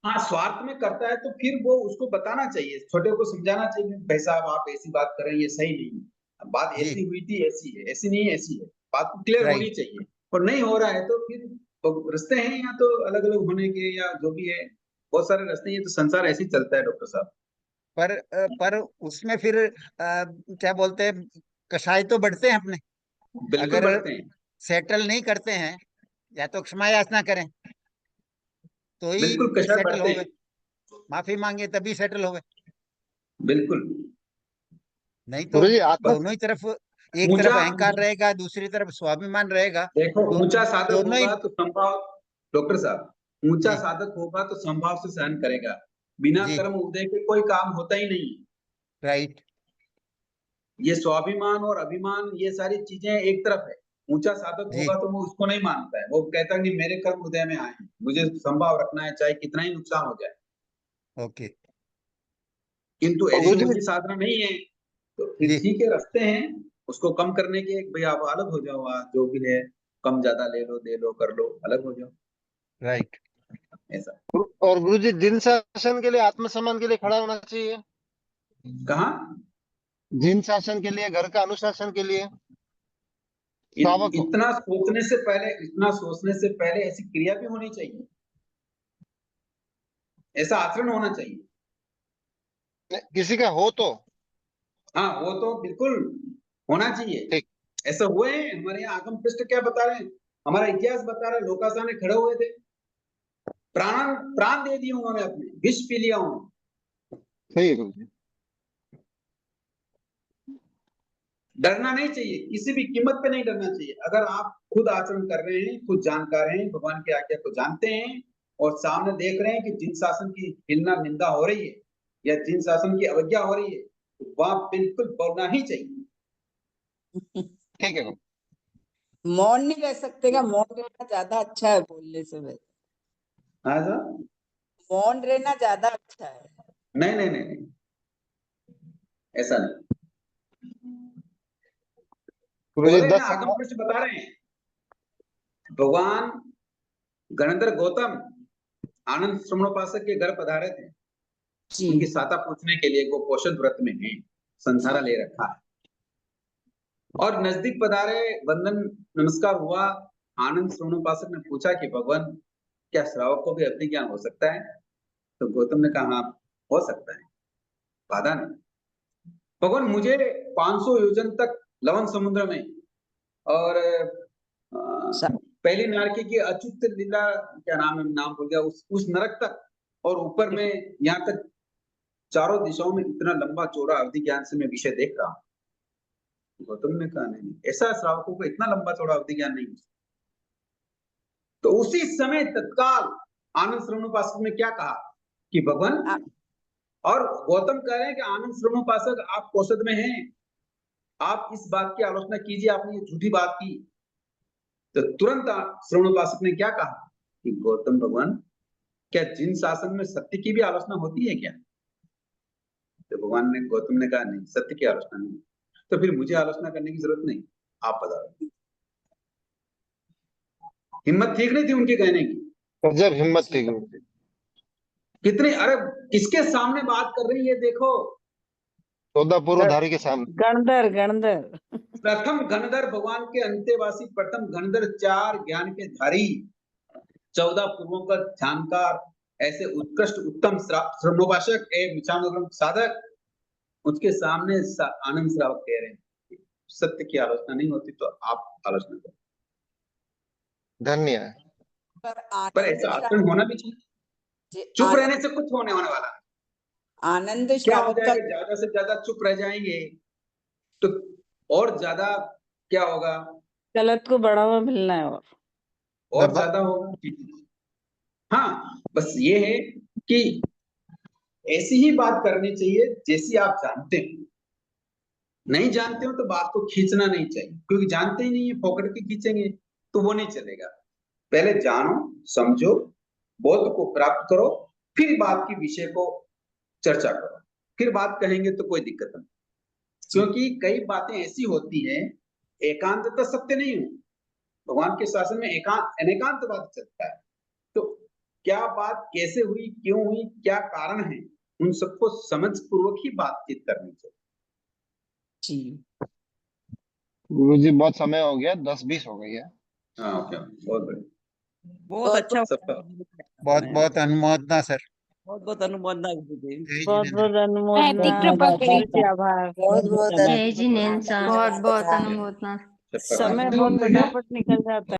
Speaker 3: हाँ, स्वार्थ में करता है तो फिर वो उसको बताना चाहिए, छोटे को समझाना चाहिए, भाई साहब आप ऐसी बात कर रहे हैं, ये सही नहीं है, बात ऐसी हुई थी, ऐसी है, ऐसी नहीं है, ऐसी है, बात क्लियर होनी चाहिए। और नहीं हो रहा है तो फिर तो रास्ते हैं या तो अलग अलग होने के, या जो भी है, बहुत सारे रास्ते हैं, ये तो संसार ऐसे ही चलता है डॉक्टर साहब।
Speaker 7: पर उसमें फिर क्या बोलते हैं, कसाई तो बढ़ते हैं अपने।
Speaker 3: बिल्कुल
Speaker 7: अगर
Speaker 3: बढ़ते हैं,
Speaker 7: सेटल नहीं करते हैं या तो क्षमा याचना करें तो ही
Speaker 3: बिल्कुल कषाय
Speaker 7: सेटल
Speaker 3: बढ़ते
Speaker 7: हो
Speaker 3: हैं,
Speaker 7: गए, माफी मांगे तभी सेटल हो गए,
Speaker 3: बिल्कुल।
Speaker 7: नहीं तो
Speaker 4: गुरु जी
Speaker 7: दोनों ही तरफ, एक तरफ
Speaker 3: ऊंचा,
Speaker 7: अहंकार रहेगा, दूसरी तरफ स्वाभिमान रहेगा,
Speaker 3: देखो ऊंचा साधक
Speaker 7: दोनों ही।
Speaker 3: होगा तो संभाव, डॉक्टर साहब ऊंचा
Speaker 7: जी
Speaker 3: साधक होगा तो संभाव से सहन करेगा, बिना
Speaker 7: जी
Speaker 3: कर्म उदय के कोई काम होता ही नहीं।
Speaker 7: राइट।
Speaker 3: ये स्वाभिमान और अभिमान, ये सारी चीजें एक तरफ है। ऊंचा साधक
Speaker 7: जी
Speaker 3: होगा तो वो उसको नहीं मानता है, वो कहता है कि मेरे कर्म उदय में आए हैं, मुझे संभाव रखना है, चाहे कितना ही नुकसान हो जाए।
Speaker 7: ओके।
Speaker 3: किंतु
Speaker 4: तो
Speaker 3: ऐसी
Speaker 4: गुरु जी
Speaker 3: ऊंची साधना नहीं है, तो फिर
Speaker 7: जी
Speaker 3: ठीक है, रास्ते हैं उसको कम करने के, भाई आप अलग हो जाओ, आज जो भी है कम ज्यादा ले लो, दे लो, कर लो, अलग हो जाओ,
Speaker 7: राइट।
Speaker 3: ऐसा।
Speaker 4: और गुरु जी जिन शासन के लिए, आत्मसम्मान के लिए खड़ा होना चाहिए।
Speaker 3: कहा?
Speaker 4: जिन शासन के लिए, घर का अनुशासन के लिए श्रावक को।
Speaker 3: इतना सोचने से पहले ऐसी क्रिया भी होनी चाहिए, ऐसा आचरण होना चाहिए।
Speaker 4: किसी का हो तो
Speaker 3: हाँ, वो तो बिल्कुल होना चाहिए।
Speaker 4: ठीक।
Speaker 3: ऐसा हुए हैं हमारे यहाँ, आगम पृष्ठ क्या बता रहे हैं, हमारा इतिहास बता रहे हैं, लोग सामने खड़े हुए थे, प्राण दे दिए उन्होंने, अपने विष पी लिया उन्होंने।
Speaker 4: सही है गुरु जी।
Speaker 3: डरना नहीं चाहिए, किसी भी कीमत पे नहीं डरना चाहिए। अगर आप खुद आचरण कर रहे हैं, खुद जानकार हैं, भगवान की आज्ञा को जानते हैं, और सामने देख रहे हैं कि जिन शासन की हिलना निंदा हो रही है या जिन शासन की अवज्ञा हो रही है, तो वहां बिल्कुल बोलना ही चाहिए।
Speaker 4: ठीक है गुरु।
Speaker 14: मौन नहीं रह सकते क्या? मौन रहना ज्यादा अच्छा है बोलने से वैसे।
Speaker 3: हाँ सर,
Speaker 14: मौन रहना ज्यादा अच्छा है।
Speaker 3: नहीं नहीं नहीं नहीं, ऐसा नहीं।
Speaker 4: गुरु जी
Speaker 3: बोले ना,
Speaker 4: 10
Speaker 3: आगम पृष्ठ बता रहे हैं, भगवान गणेंद्र गौतम आनंद श्रवणोपासक के घर पधारे थे, उनकी साता पूछने के लिए, वो पोषद व्रत में है, संसारा ले रखा है, और नजदीक पधारे, वंदन नमस्कार हुआ। आनंद श्रवणोपासक ने पूछा कि भगवान, क्या श्रावक को भी अग्नि ज्ञान हो सकता है? तो गौतम ने कहा, हाँ हो सकता है, बाधा नहीं। भगवान, मुझे 500 योजन तक लवण समुद्र में, और पहली नारकी की अच्युत लीला, क्या नाम है, नाम भूल गया, उस नरक तक, और ऊपर में यहाँ तक, चारों दिशाओं में इतना लंबा चौड़ा अवधि ज्ञान से मैं विषय देख रहा हूँ। गौतम ने कहा, नहीं, ऐसा श्रावकों को इतना लंबा चौड़ा अवधि ज्ञान नहीं। तो उसी समय तत्काल आनंद श्रवणोपासक ने क्या कहा कि भगवान, और गौतम कह रहे हैं कि आनंद श्रवणोपासक आप कौशद में हैं, आप इस बात की आलोचना कीजिए, आपने ये झूठी बात की। तो तुरंत श्रवणोपासक ने क्या कहा कि गौतम भगवान, क्या जिन शासन में सत्य की भी आलोचना होती है क्या? तो भगवान ने, गौतम ने कहा, नहीं, सत्य की आलोचना नहीं। तो फिर मुझे आलोचना करने की जरूरत नहीं, आप बताओ। हिम्मत ठीक नहीं थी उनके कहने की।
Speaker 4: जब हिम्मत थी गुरु जी।
Speaker 3: कितने, अरे किसके सामने बात कर रही है देखो।
Speaker 4: 14 पूर्वधारी के सामने।
Speaker 5: गणधर गणधर
Speaker 3: प्रथम गणधर भगवान के अंत्यवासी, प्रथम गणधर 4 ज्ञान के धारी, 14 पूर्वों का ध्यानकार, ऐसे उत्कृष्ट उत्तम श्रवणोपासक एवं विचारों साधक, उसके सामने आनंद श्रावक कह रहे हैं सत्य की आलोचना नहीं होती तो आप आलोचना करो।
Speaker 4: धन्य है।
Speaker 3: पर ऐसा आचरण होना भी चाहिए। चुप रहने से कुछ होने वाला नहीं।
Speaker 14: आनंद
Speaker 3: क्या हो
Speaker 14: श्रावक का
Speaker 3: जाएगा, ज्यादा से ज्यादा चुप रह जाएंगे तो और ज्यादा क्या होगा,
Speaker 5: गलत को बढ़ावा मिलना है
Speaker 3: और ज्यादा होगा। हाँ, बस ये है कि ऐसी ही बात करनी चाहिए जैसी आप जानते हो। नहीं जानते हो तो बात को खींचना नहीं चाहिए, क्योंकि जानते ही नहीं है, पकड़ के खींचेंगे तो वो नहीं चलेगा। पहले जानो, समझो, बोध को प्राप्त करो, फिर बात की विषय को चर्चा करो, फिर बात कहेंगे तो कोई दिक्कत नहीं। क्योंकि कई बातें ऐसी होती हैं, एकांतता सत्य नहीं हो, भगवान के शासन में अनेकांत बात चलता है। तो क्या बात कैसे हुई, क्यों हुई, क्या कारण है, उन सबको समझ पूर्वक ही बातचीत करनी चाहिए।
Speaker 5: जी
Speaker 4: गुरुजी बहुत समय हो गया, 10-20 हो गई है।
Speaker 3: हाँ, ओके, बहुत बढ़िया,
Speaker 1: बहुत अच्छा,
Speaker 7: बहुत बहुत अनुमोदना सर।
Speaker 1: बहुत बहुत अनुमोदना गुरुजी।
Speaker 7: जय
Speaker 5: बहुत
Speaker 7: जिनेंद्र।
Speaker 5: बहुत अनुमोदना
Speaker 10: नैतिक कृपा
Speaker 5: गुरु जी, आभार।
Speaker 12: बहुत बहुत
Speaker 2: जय जिनेंद्र सर।
Speaker 9: बहुत बहुत अनुमोदना।
Speaker 1: समय बहुत फटाफट निकल जाता है।